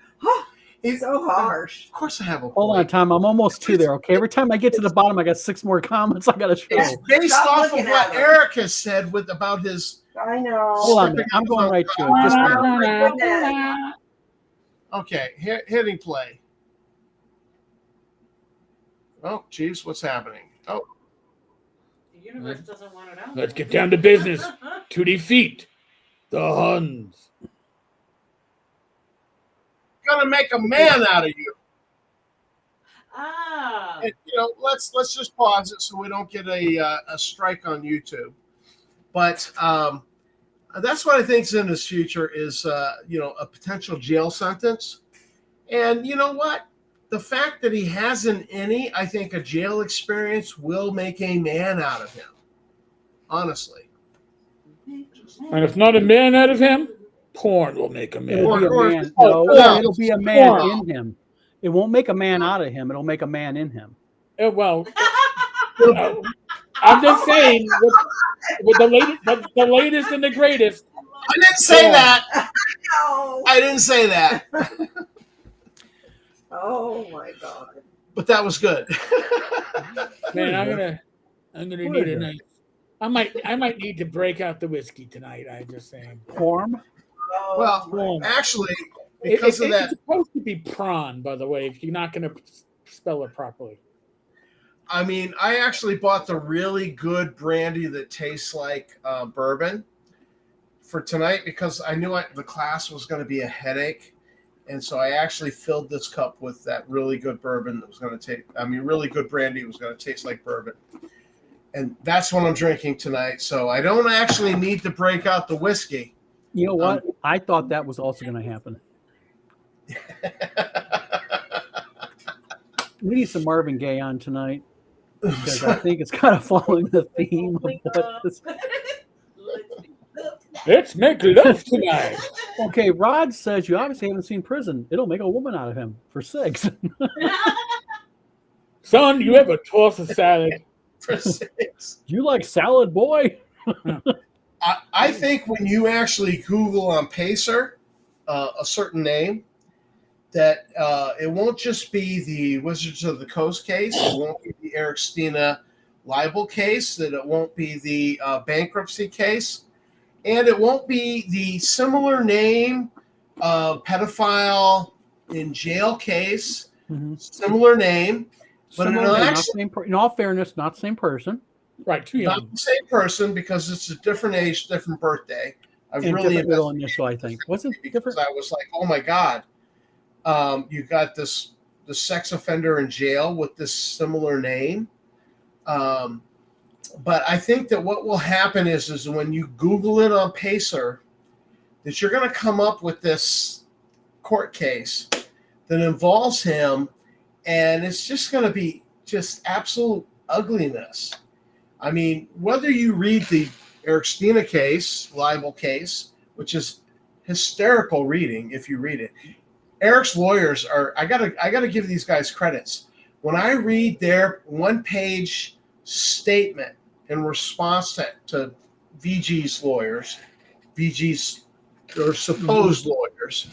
it's so harsh. Of course, I have a point. Hold on, Tom. I'm almost to there. Okay. Every time I get to the bottom, I got 6 more comments I got to show. It's based Stop off of looking what at him. Eric has said about his. I know. Hold on a minute. I'm going right to it. Just a minute. Oh my goodness. Okay, hitting play. Oh, geez, what's happening? Oh, The universe doesn't want it out. Let's get down to business. To defeat the Huns. gonna make a man out of you. Ah. And, let's just pause it so we don't get a strike on YouTube. But That's what I think's in his future is, a potential jail sentence. And you know what? The fact that he hasn't any, I think a jail experience will make a man out of him. Honestly. And if not a man out of him, porn will make a man. It'll be a Or- man. oh, No, or- it'll be a man or- in him. It won't make a man out of him. It'll make a man in him. Well, I'm just saying with the latest and the greatest. I didn't say Porn. that. No. I didn't say that. Oh my God. But that was good. Man, I'm gonna need a nice. I might need to break out the whiskey tonight. I'm just saying. Form. Oh, Well, Porn. actually, because of It's that, supposed to be prawn, by the way. If you're not gonna spell it properly. I mean, I actually bought the really good brandy that tastes like bourbon for tonight because I knew the class was going to be a headache. And so I actually filled this cup with that really good bourbon that was going to taste, really good brandy was going to taste like bourbon. And that's what I'm drinking tonight. So I don't actually need to break out the whiskey. You know what? I thought that was also going to happen. We need some Marvin Gaye on tonight because I think it's kind of following the theme of what this. Let's make love tonight. Okay, Rod says you obviously haven't seen Prison. It'll make a woman out of him for 6. Son, you ever toss a salad? For 6. You like salad, boy? I think when you actually Google on Pacer a certain name, that it won't just be the Wizards of the Coast case. It won't be the Eric Stina libel case. That it won't be the bankruptcy case. And it won't be the similar name pedophile in jail case. Mm-hmm. Similar name. But Similar name, in all fairness, not the same person. Right, too not young. the same person because it's a different age, different birthday. I've And really different middle investigated initial, I think. Was it because different? I was like, oh my God, you got the sex offender in jail with this similar name. But I think that what will happen is when you Google it on Pacer, that you're going to come up with this court case that involves him, and it's just going to be just absolute ugliness. I mean, whether you read the Eric Stina case, libel case, which is hysterical reading if you read it. Eric's lawyers are, I gotta give these guys credits. When I read their one-page statement in response to VG's lawyers, VG's or supposed lawyers,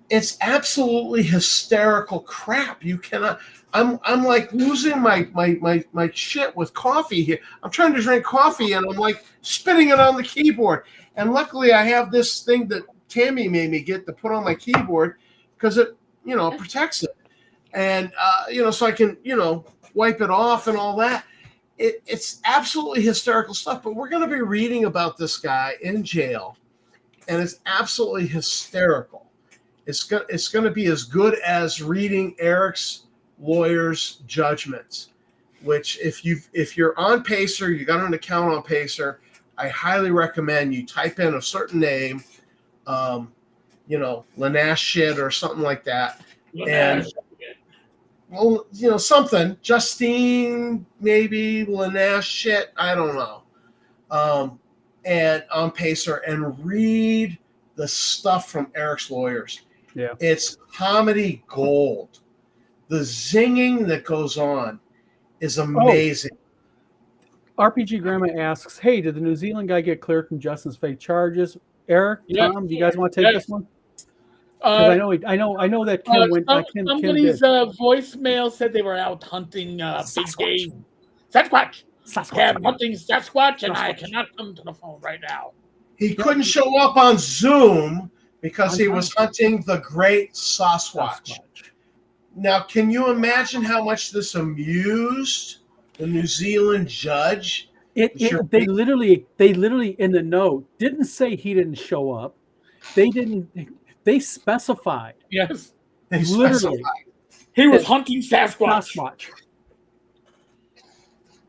it's absolutely hysterical crap. You cannot. I'm like losing my shit with coffee here. I'm trying to drink coffee and I'm like spitting it on the keyboard. And luckily I have this thing that Tammy made me get to put on my keyboard because it, protects it. And, so I can, wipe it off and all that. It's absolutely hysterical stuff. But we're going to be reading about this guy in jail. And it's absolutely hysterical. It's going to be as good as reading Eric's lawyers' judgments, which if you're on Pacer, you got an account on Pacer, I highly recommend you type in a certain name, Lanash shit or something like that. And something, Justine, maybe Lanash shit, I don't know. And on Pacer and read the stuff from Eric's lawyers. Yeah. It's comedy gold. The zinging that goes on is amazing. RPG Grandma asks, hey, did the New Zealand guy get cleared from Justin's fake charges? Eric, Tom, do you guys want to take this one? I know that Kim went. Kim Somebody's did. voicemail said they were out hunting big game. Sasquatch. Yeah, I'm hunting Sasquatch, and I cannot come to the phone right now. He couldn't show up on Zoom because he was hunting the great Sasquatch. Now, can you imagine how much this amused the New Zealand judge? They literally in the note didn't say he didn't show up. They specified. Yes. They Literally. specified. He was hunting Sasquatch.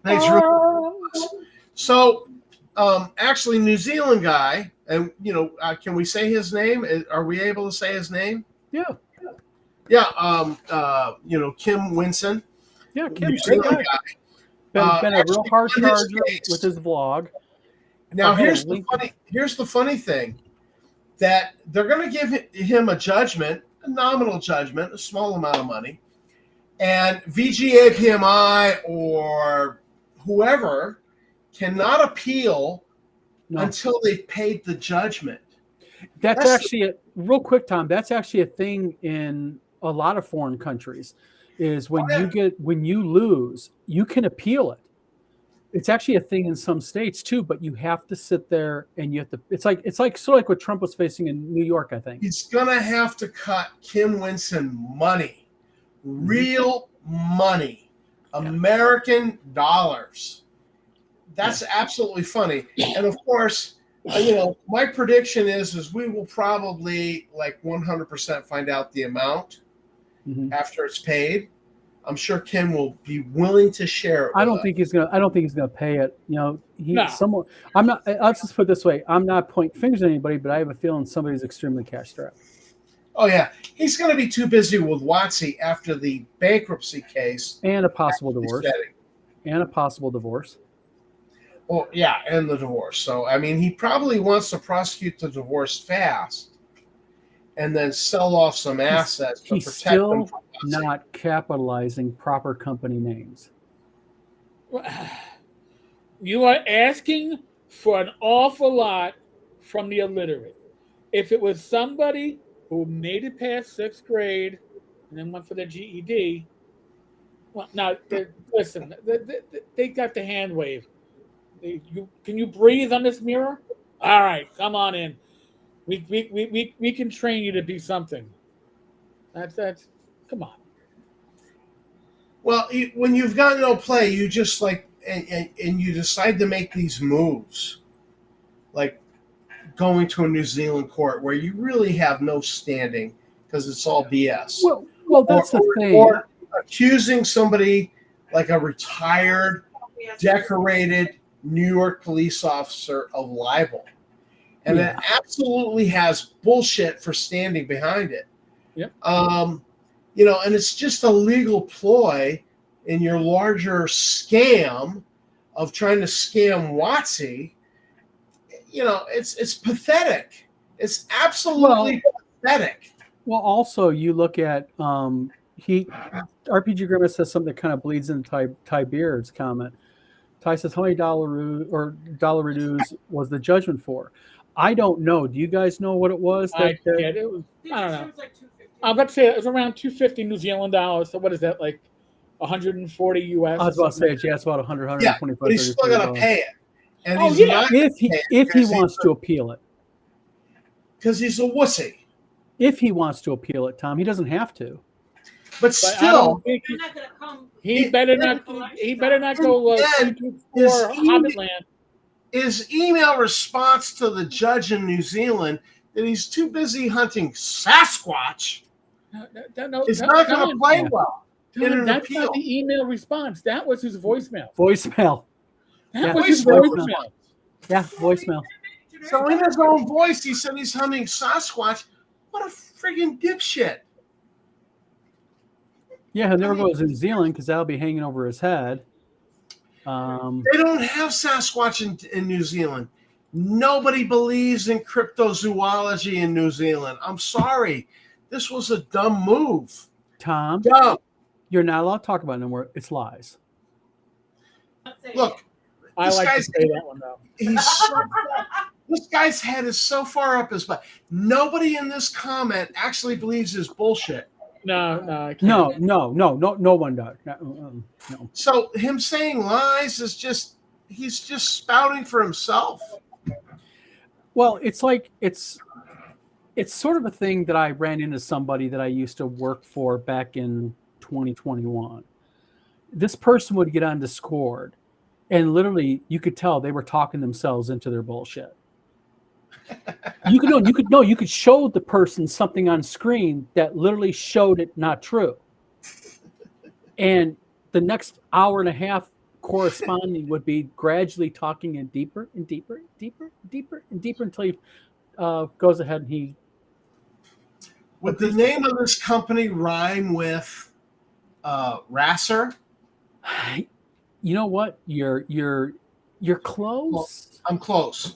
Nice. So actually, New Zealand guy, and can we say his name? Are we able to say his name? Yeah. Yeah. Kim Winson. Yeah, New Kim, great Zealand guy. guy. Been a real Actually, hard in his charger case- with his vlog. Now, I had a here's link- the funny thing, that they're going to give him a judgment, a nominal judgment, a small amount of money, and VGA PMI or whoever cannot appeal No. until they've paid the judgment. That's That's actually real quick, Tom. That's actually a thing in a lot of foreign countries. Is when you lose, you can appeal it. It's actually a thing in some states too, but you have to sit there and you have to. It's like sort of like what Trump was facing in New York, I think. He's going to have to cut Kim Winson money, real money, American dollars. That's absolutely funny. And of course, my prediction is we will probably 100% find out the amount after it's paid. I'm sure Kim will be willing to share it. I don't think he's gonna pay it. No. I'm not. Let's just put it this way. I'm not pointing fingers at anybody, but I have a feeling somebody's extremely cash strapped. Oh yeah, he's going to be too busy with WotC after the bankruptcy case And a possible divorce. setting. Well, yeah, and the divorce. So I mean, he probably wants to prosecute the divorce fast, and then sell off some assets to He's protect them still from not capitalizing proper company names. You are asking for an awful lot from the illiterate. If it was somebody who made it past 6th grade and then went for the GED, well, now listen, they got the hand wave. Can you breathe on this mirror? All right, come on in. We can train you to be something. That's come on. Well, when you've got no play, you just and you decide to make these moves, like going to a New Zealand court where you really have no standing because it's all BS. Well, that's the thing. Or accusing somebody like a retired, decorated New York police officer of libel. And it absolutely has bullshit for standing behind it. Yep. And it's just a legal ploy in your larger scam of trying to scam WotC. It's pathetic. It's absolutely pathetic. Well, also you look at RPG Grimace says something that kind of bleeds into Ty Beard's comment. Ty says, how many dollar dues was the judgment for? I don't know. Do you guys know what it was? I don't know. It was like 250. I'm about to say it was around 250 New Zealand dollars. So what is that, like 140 US? I was about to say, it's about 100, 125. But he's still got to pay it. And Oh, he's yeah. not If he wants to appeal it. because he's a wussy. If he wants to appeal it, Tom, he doesn't have to. But But I still, don't think You're not gonna come. he better not go Again, 224 Hobbitland. his email response to the judge in New Zealand that he's too busy hunting Sasquatch is not going to play well in an That's appeal. not the email response. That was his voicemail. Voicemail. That Yeah. was his Voicemail. voicemail. Yeah, voicemail. So in his own voice, he said he's hunting Sasquatch. What a friggin' dipshit. Yeah, he'll never go to New Zealand because that'll be hanging over his head. They don't have Sasquatch in New Zealand. Nobody believes in cryptozoology in New Zealand. I'm sorry. This was a dumb move. Tom, Dumb. you're not allowed to talk about it anymore. It's lies. Look, I This like to guy's- say that one though. this guy's head is so far up his butt. Nobody in this comment actually believes his bullshit. No, I can't. No one does. No. So him saying lies is he's just spouting for himself. Well, it's sort of a thing that I ran into somebody that I used to work for back in 2021. This person would get on Discord, and literally you could tell they were talking themselves into their bullshit. You could show the person something on screen that literally showed it not true. And the next hour and a half, corresponding would be gradually talking in deeper and deeper, deeper, deeper, and deeper until he goes ahead and he. Would the name of this company rhyme with Rasser? You know what? You're close. I'm close.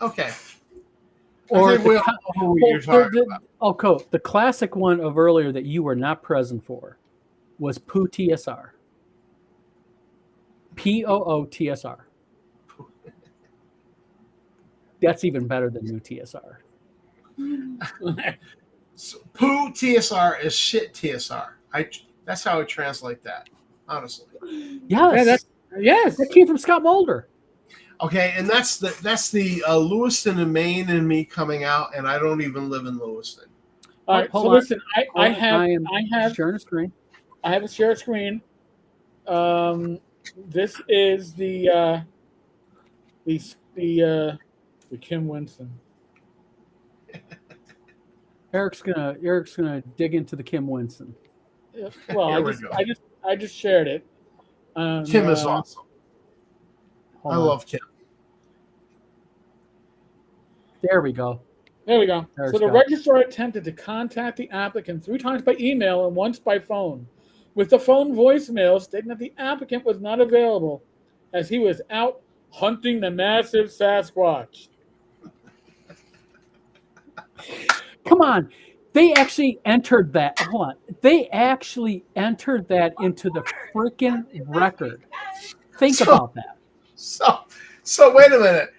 Okay. Or I think we all know what you're talking about. The classic one of earlier that you were not present for was Poo TSR. POOTSR. That's even better than new TSR. So, Poo TSR is shit TSR. That's how I translate that, honestly. Yes. Yes. That came from Scott Mulder. Okay, and that's the Lewiston and Maine and me coming out, and I don't even live in Lewiston. All right. So Hold on. listen, I have sharing a screen. I have a share screen. This is the Kim Winston. Eric's gonna dig into the Kim Winston. Well, I just shared it. Kim is awesome. I love Kim. There we go. There we go. There's So the Scott. registrar attempted to contact the applicant 3 times by email and once by phone, with the phone voicemail stating that the applicant was not available as he was out hunting the massive Sasquatch. Come on. They actually entered that. Hold on. They actually entered that into the freaking record. Think about that. So wait a minute.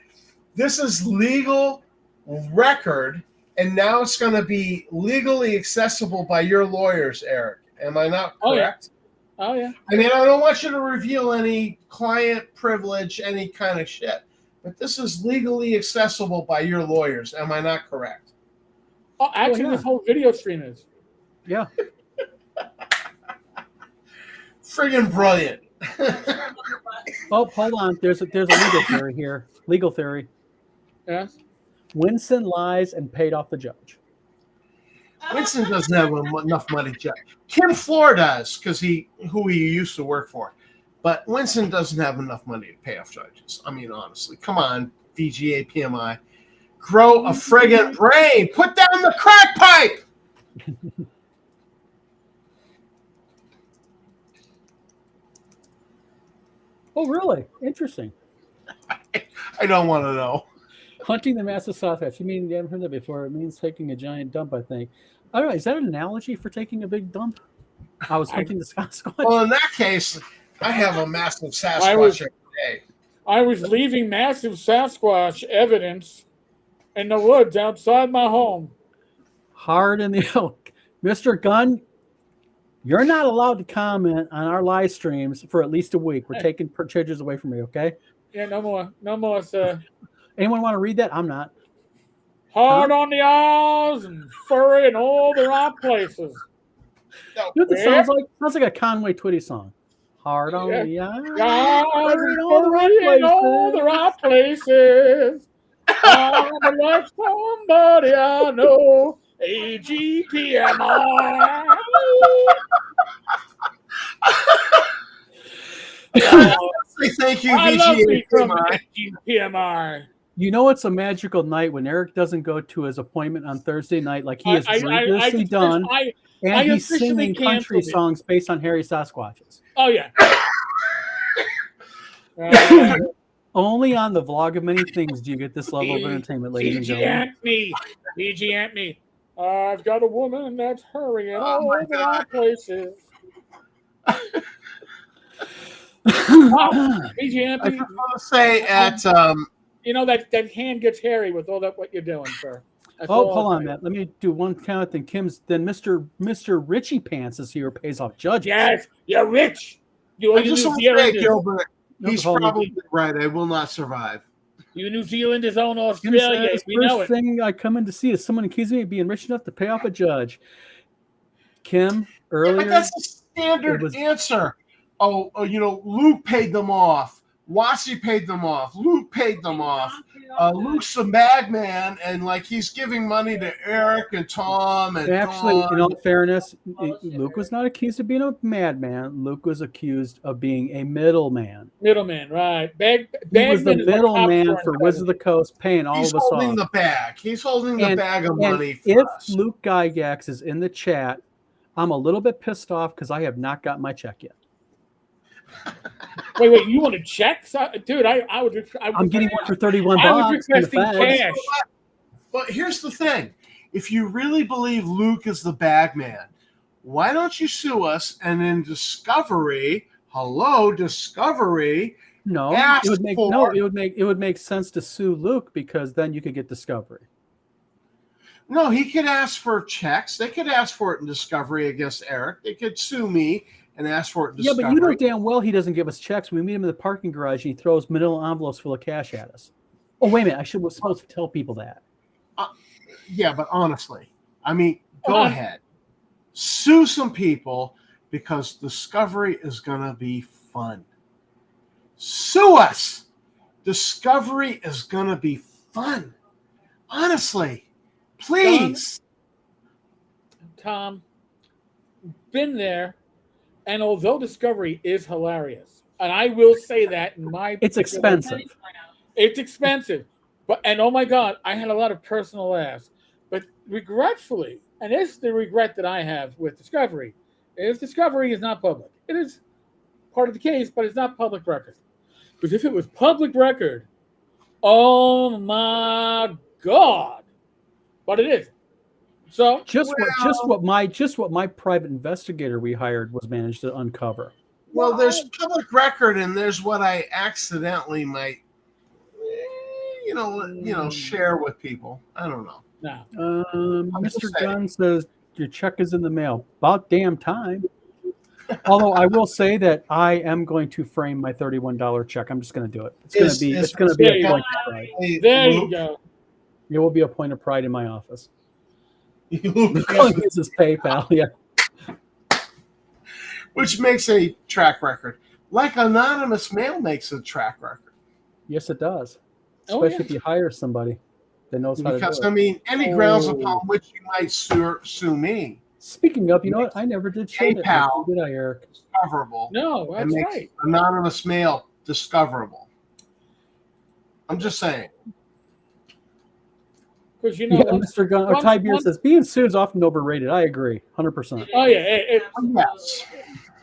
This is legal record, and now it's going to be legally accessible by your lawyers, Eric. Am I not correct? Oh, yeah. I mean, I don't want you to reveal any client privilege, any kind of shit, but this is legally accessible by your lawyers. Am I not correct? Oh, actually, yeah. This whole video stream is. Yeah. Friggin' brilliant. Oh, hold on. There's a legal theory here. Legal theory. Yes. Winston lies and paid off the judge. Winston doesn't have enough money to judge. Kim Floor does, because who he used to work for. But Winston doesn't have enough money to pay off judges. I mean, honestly. Come on, VGA, PMI. Grow a friggin' brain. Put down the crack pipe. Oh, really? Interesting. I don't want to know. Hunting the massive Sasquatch. You mean you haven't heard that before? It means taking a giant dump, I think. I don't know. Is that an analogy for taking a big dump? I was hunting the Sasquatch. Well, in that case, I have a massive Sasquatch every day. I was leaving massive Sasquatch evidence in the woods outside my home. Hard in the oak. Mr. Gunn, you're not allowed to comment on our live streams for at least a week. We're taking charges away from you, okay? Yeah, no more, sir. Anyone want to read that? I'm not. Hard on the eyes and furry in all the right places. You know what this sounds like? Sounds like a Conway Twitty song. Hard on the eyes. Furry in all the right places. I'm like somebody I know. AGPMI. Thank you, I love VGA, me from PMI. AGPMI. You know it's a magical night when Eric doesn't go to his appointment on Thursday night like he has previously done, and he's singing country songs based on hairy Sasquatches. Oh, yeah. Only on the Vlog of Many Things do you get this level of entertainment, ladies and gentlemen. VG Anthony. I've got a woman that's hurrying all over our places. VG Anthony. I want to say at you know that hand gets hairy with all that what you're doing, sir. Hold on, Matt. Let me do one kind of thing. Mr. Richie Pants is here, pays off judges. Yes, you're rich. I just want to say, Gilbert, he's probably right. I will not survive. You New Zealanders own Australia. Says, We know it. First thing I come in to see is someone accusing me of being rich enough to pay off a judge. Kim, earlier. But that's a standard answer. Oh, Luke paid them off. Watsy paid them off. Luke paid them off. Luke's a madman, and like he's giving money to Eric and Tom and Actually, Dawn. in all fairness, Luke was not accused of being a madman. Luke was accused of being a middleman. Middleman, right? He was the middleman for Wizards of the Coast, paying all He's of us holding off. the bag. He's holding the bag of money for if us. Luke Gygax is in the chat, I'm a little bit pissed off because I have not got my check yet. Wait, you want to check? Dude, I would. I'm getting one for 31 I was bucks. in the requesting Feds. cash. But here's the thing. If you really believe Luke is the bag man, why don't you sue us and in Discovery, Discovery, No, ask it would make for- it would make sense to sue Luke because then you could get Discovery. No, he could ask for checks. They could ask for it in Discovery against Eric. They could sue me and ask for it in Yeah, Discovery. but you know damn well he doesn't give us checks. We meet him in the parking garage and he throws manila envelopes full of cash at us. Oh, wait a minute. I was supposed to tell people that. Yeah, but honestly, I mean, go ahead. Sue some people because Discovery is going to be fun. Sue us. Discovery is going to be fun. Honestly, please. Tom, been there, and although Discovery is hilarious, and I will say that in my It's expensive. It's expensive, and oh my God, I had a lot of personal laughs. But regretfully, and this is the regret that I have with Discovery, is Discovery is not public. It is part of the case, but it's not public record. Because if it was public record, oh my God, but it isn't. So Just what my private investigator we hired was managed to uncover. Well, there's public record, and there's what I accidentally might, share with people. I don't know. no. Mr. Gunn says your check is in the mail. About damn time. Although I will say that I am going to frame my $31 check. I'm just going to do it. It's going to be a point of pride. There you go. It will be a point of pride in my office. Luke, This is PayPal. Yeah. which makes a track record. Like anonymous mail makes a track record. Yes, it does. Oh, Especially yeah. if you hire somebody that knows how Because, to do I it. mean, any grounds upon which you might sue me. Speaking of, you know what? I never did show that. PayPal. Did I, Eric? Discoverable. No, and that's makes right. anonymous mail discoverable. I'm just saying. Because you know, Yeah, Mr. Gunn, or Ty Beer says being sued is often overrated. I agree, 100%. oh yeah, Yes.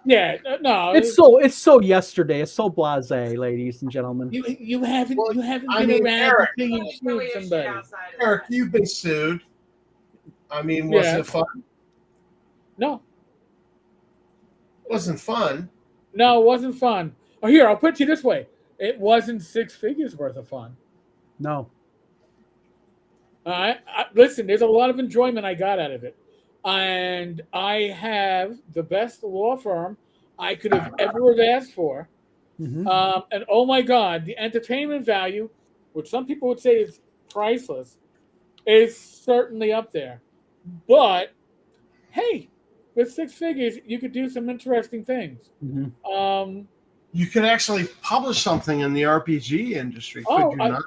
yeah. No, It's so yesterday. It's so blasé, ladies and gentlemen. you haven't Well, been I mean, around Eric, until you There's no way sued of shit somebody. outside of Eric, that. you've been sued. I mean, was Yeah. it fun? No, It wasn't fun. no, it wasn't fun. Oh, here, I'll put it to you this way: it wasn't 6 figures worth of fun. No. Listen, there's a lot of enjoyment I got out of it. And I have the best law firm I could have ever have asked for. Mhm. And oh my God, the entertainment value, which some people would say is priceless, is certainly up there. But hey, with 6 figures, you could do some interesting things. Mhm. You could actually publish something in the RPG industry, could Oh, you not?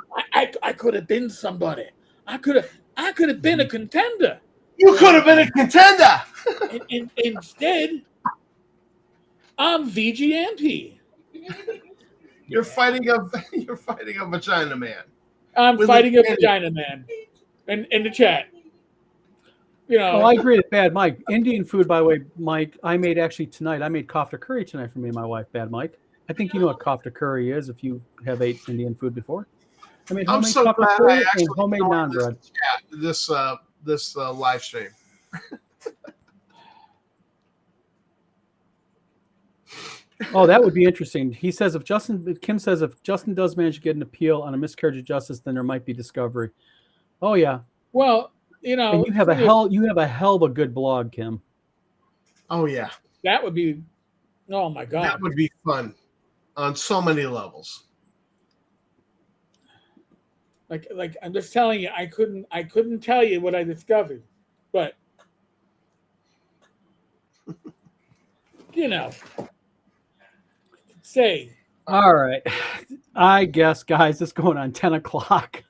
I could have been somebody. I could have been a contender. You could have been a contender. And instead, I'm VGMP. You're fighting a vagina man. I'm With fighting a a vagina man. In the chat. You know. Oh, I agree with Bad Mike. Indian food, by the way, Mike, I made actually tonight. I made kofta curry tonight for me and my wife, Bad Mike. I think you know what kofta curry is if you have ate Indian food before. I made I'm homemade so kofta glad I curry actually and homemade joined naan bread. this live stream. Oh, that would be interesting. Kim says if Justin does manage to get an appeal on a miscarriage of justice, then there might be discovery. Oh yeah. Well, you know, And you have a hell of a good blog, Kim. Oh yeah, that would be. Oh my God. that would be fun on so many levels. Like I'm just telling you, I couldn't tell you what I discovered, but you know, say All right. I guess, guys, it's going on 10 o'clock.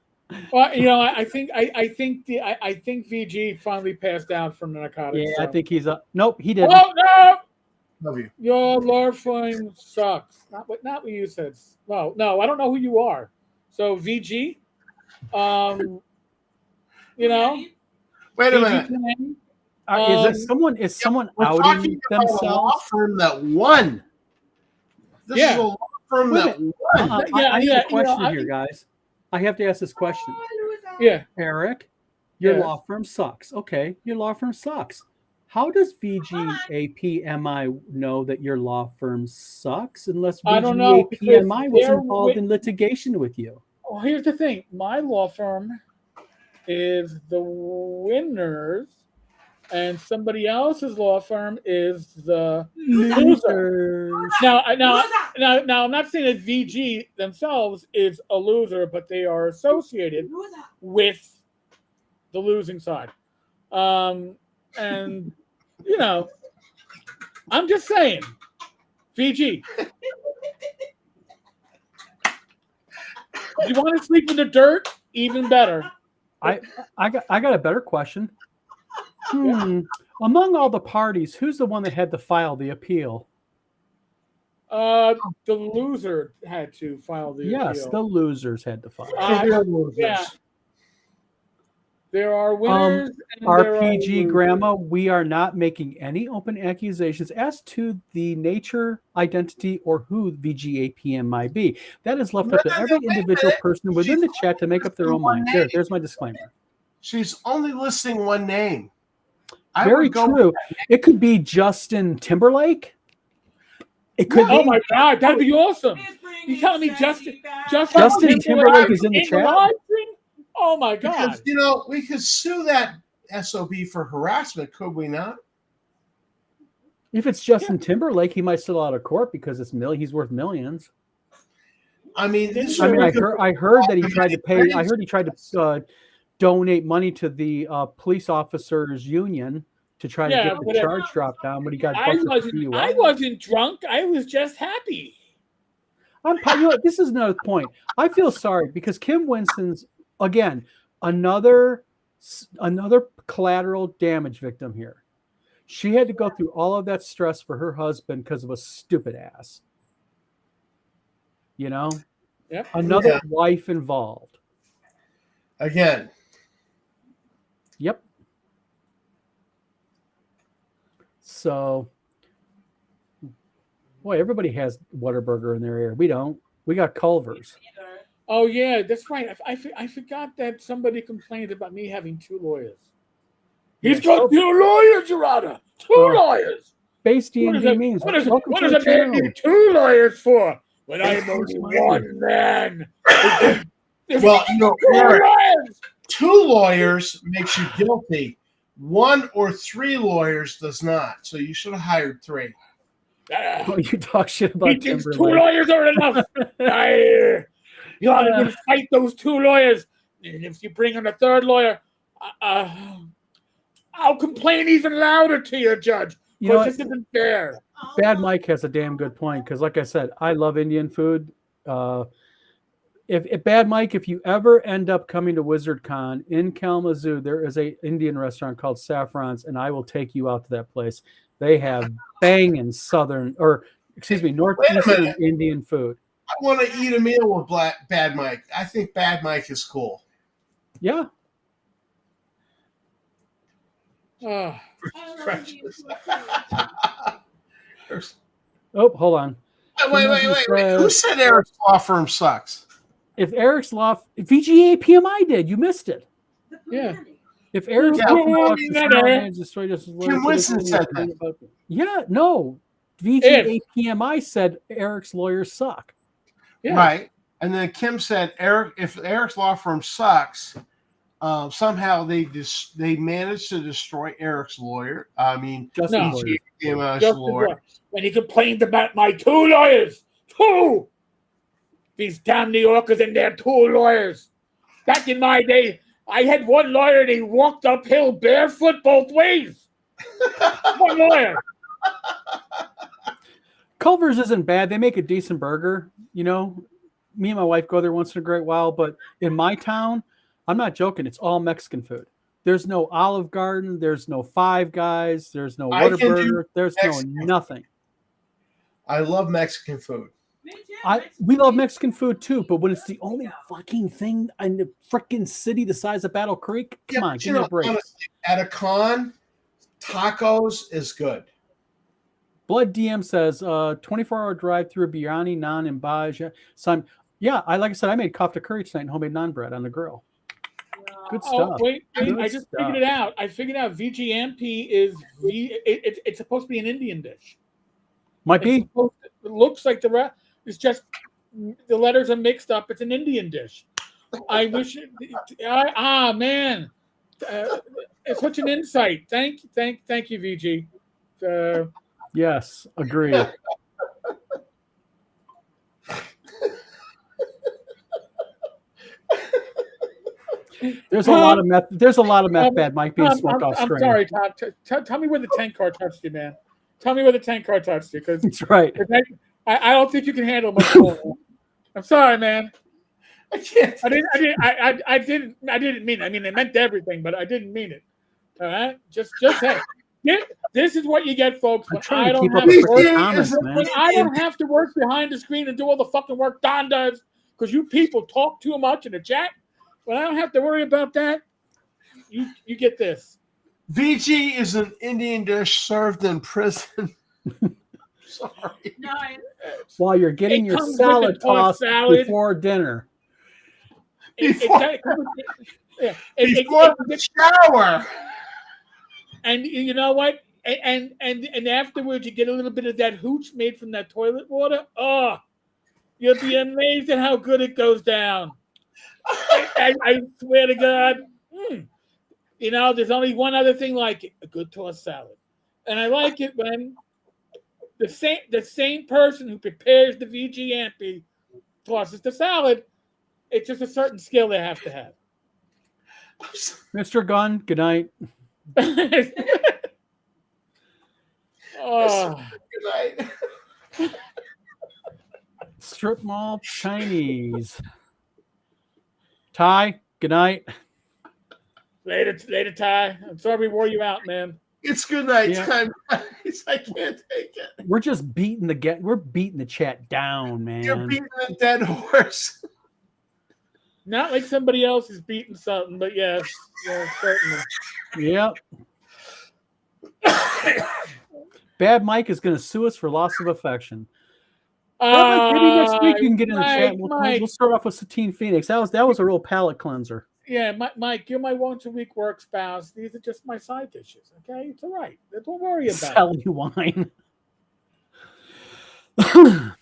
Well, I think VG finally passed out from the narcotics. Yeah, I so. think he's up. Nope, he didn't. Oh no! Love you. Your law firm sucks. Not what you said. No, I don't know who you are. So VG, Wait a VG minute. Clan, Is someone We're outing talking about a law themselves? firm that won. This Yeah. is a law firm Wait a that won. I have a question I- here, guys. I have to ask this question. yeah. Eric, your Yes. law firm sucks. Okay, your law firm sucks. How does VGAPMI know that your law firm sucks unless I don't know, because VGAPMI was they're involved in litigation with you? Well, here's the thing. My law firm is the winners, and somebody else's law firm is the loser. Now, I'm not saying that VG themselves is a loser, but they are associated with the losing side. And I'm just saying, VG. If you want to sleep in the dirt, even better. I got a better question. Among all the parties, who's the one that had to file the appeal? The loser had to file the Yes, appeal. the losers had to file. Yeah. There are winners. and there are RPG losers. Grandma, we are not making any open accusations as to the nature, identity, or who VGAPM might be. That is left up to every individual person within the chat to make up their own mind. There's my disclaimer. She's only listing one name. Very true. It could be Justin Timberlake. It could Oh be. my God, that'd be awesome! You telling me Justin Timberlake is in the chat? live stream? Oh my God! Because, we could sue that SOB for harassment, could we not? If it's Justin Timberlake, he might still out of court because he's worth millions. I mean, I heard that he tried to pay. I heard he tried to donate money to the police officers union to try to get the charge dropped down, but he got busted. I wasn't drunk. I was just happy. This is another point. I feel sorry because Kim Winston's again another collateral damage victim here. She had to go through all of that stress for her husband because of a stupid ass. Another wife involved. Again. Yep. So, boy, everybody has Whataburger in their ear. We don't. We got Culver's. Oh yeah, that's right. I forgot that somebody complained about me having two lawyers. He's got two lawyers, Your Honor. Two lawyers. Base D&D means what does a man need two lawyers for when I am only one man? Well, two lawyers makes you guilty. One or three lawyers does not. So you should have hired three. You talk shit about he thinks two lawyers are enough. You ought to fight those two lawyers. And if you bring in a third lawyer, I'll complain even louder to you, Judge. Because this isn't fair. Bad Mike has a damn good point. Because like I said, I love Indian food. If Bad Mike, if you ever end up coming to WizardCon in Kalamazoo, there is a Indian restaurant called Saffron's, and I will take you out to that place. They have banging northeastern Indian food. I want to eat a meal with Bad Mike. I think Bad Mike is cool. Yeah. Oh, hold on. Wait. Who said Eric's law firm sucks? If Eric's law, VGA PMI did, you missed it. Yeah. If Eric's law firm Kim Winston said that. Yeah, no. VGA PMI said Eric's lawyers suck. Yeah. Right. And then Kim said, if Eric's law firm sucks, somehow they managed to destroy Eric's lawyer. I mean, lawyer. When he complained about my two lawyers. Two! These damn New Yorkers and their two lawyers. Back in my day, I had one lawyer and he walked uphill barefoot both ways. One lawyer. Culver's isn't bad. They make a decent burger. You know, me and my wife go there once in a great while, but in my town, I'm not joking. It's all Mexican food. There's no Olive Garden. There's no Five Guys. There's no I can do Whataburger. There's no Mexican food. nothing. I love Mexican food. Me too. We love Mexican food too, but when it's the only fucking thing in the freaking city the size of Battle Creek, come on, give me a break. Honestly, at a con, tacos is good. Blood DM says 24-hour drive through a biryani, naan, and baj. So yeah, like I said, I made kofta curry tonight and homemade naan bread on the grill. Good stuff. Oh wait, Good I just stuff. figured it out. I figured out VGMP is it's supposed to be an Indian dish. Might be. It looks like the rest. It's just the letters are mixed up. It's an Indian dish. I wish. Man, it's such an insight. Thank you, VG. Yes, agree. There's a lot of meth. There's a lot of meth bad might be smoked off I'm screen. sorry, Tom. Tell me where the tank car touched you, man. Tell me where the tank car touched you, because That's right. I don't think you can handle much more. I'm sorry, man. I can't. I didn't mean it. I mean, it meant everything, but I didn't mean it. All right, just say. This is what you get, folks. When I don't have to work, when I don't have to work behind the screen and do all the fucking work Don does, because you people talk too much in the chat. When I don't have to worry about that, you get this. VG is an Indian dish served in prison. Sorry. No, While you're getting It your comes with salad the tossed tossed salad. before dinner. Before the shower. And you know what? And afterwards, you get a little bit of that hooch made from that toilet water. Oh, you'll be amazed at how good it goes down. I swear to God. You know, there's only one other thing like it, a good tossed salad. And I like it when the same person who prepares the VG Ampy tosses the salad. It's just a certain skill they have to have. Mr. Gunn, good night. Oh. Good night. Strip mall Chinese. Ty, good night. Later, Ty. I'm sorry we wore you out, man. It's good night Yeah. time, guys. I can't take it. We're just beating the chat down, man. You're beating a dead horse. Not like somebody else is beating something, but yes, certainly. Yep. Bad Mike is going to sue us for loss of affection. Maybe next week you can get in the chat. We'll start off with Satine Phoenix. That was a real palate cleanser. Yeah, Mike, you're my once-a-week work spouse. These are just my side dishes, okay? It's all right. Don't worry about Sally wine. it.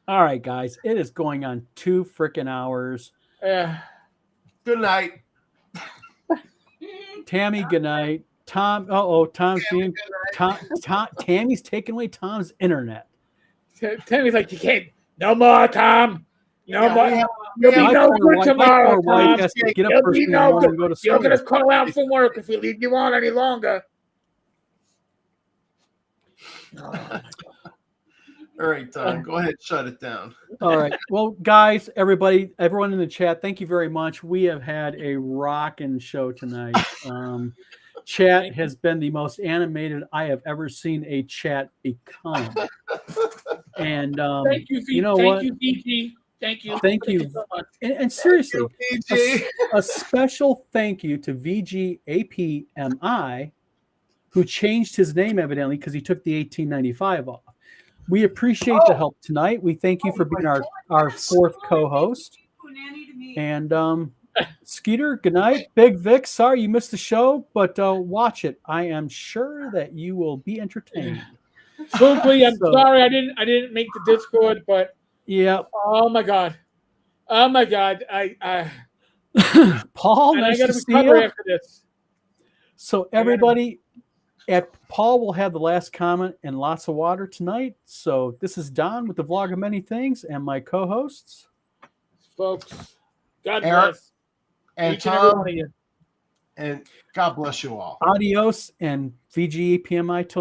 All right, guys. It is going on 2 freaking hours. Good night. Tammy, good night. Tom, Tom's being Tammy's taking away Tom's internet. Tammy's like, you can't. No more, Tom. No more. You'll be My no poor good wife- tomorrow, my poor wife Tom. has to get up You'll first be thing in the no morning good. and go to You're school. going to call out from work if we leave you on any longer. All right, Don, go ahead, shut it down. All right. Well, guys, everyone in the chat, thank you very much. We have had a rocking show tonight. Chat has been the most animated I have ever seen a chat become. And Thank you, you know thank what? you, DT. Thank you. Thank you. so much. And seriously, VG. a special thank you to VGAPMI, who changed his name evidently because he took the 1895 off. We appreciate the help tonight. We thank you for being our fourth co-host. And Skeeter, good night. Big Vic, sorry you missed the show, but watch it. I am sure that you will be entertained. Quickly, I'm sorry I didn't make the Discord, but yeah. Oh my God. I Paul, nice I got to to see recover you. after this. So everybody, Paul will have the last comment and lots of water tonight. So this is Don with the Vlog of Many Things and my co-hosts, folks. God Eric bless and each and every Tom, one of you. and God bless you all. Adios and VGAPMI till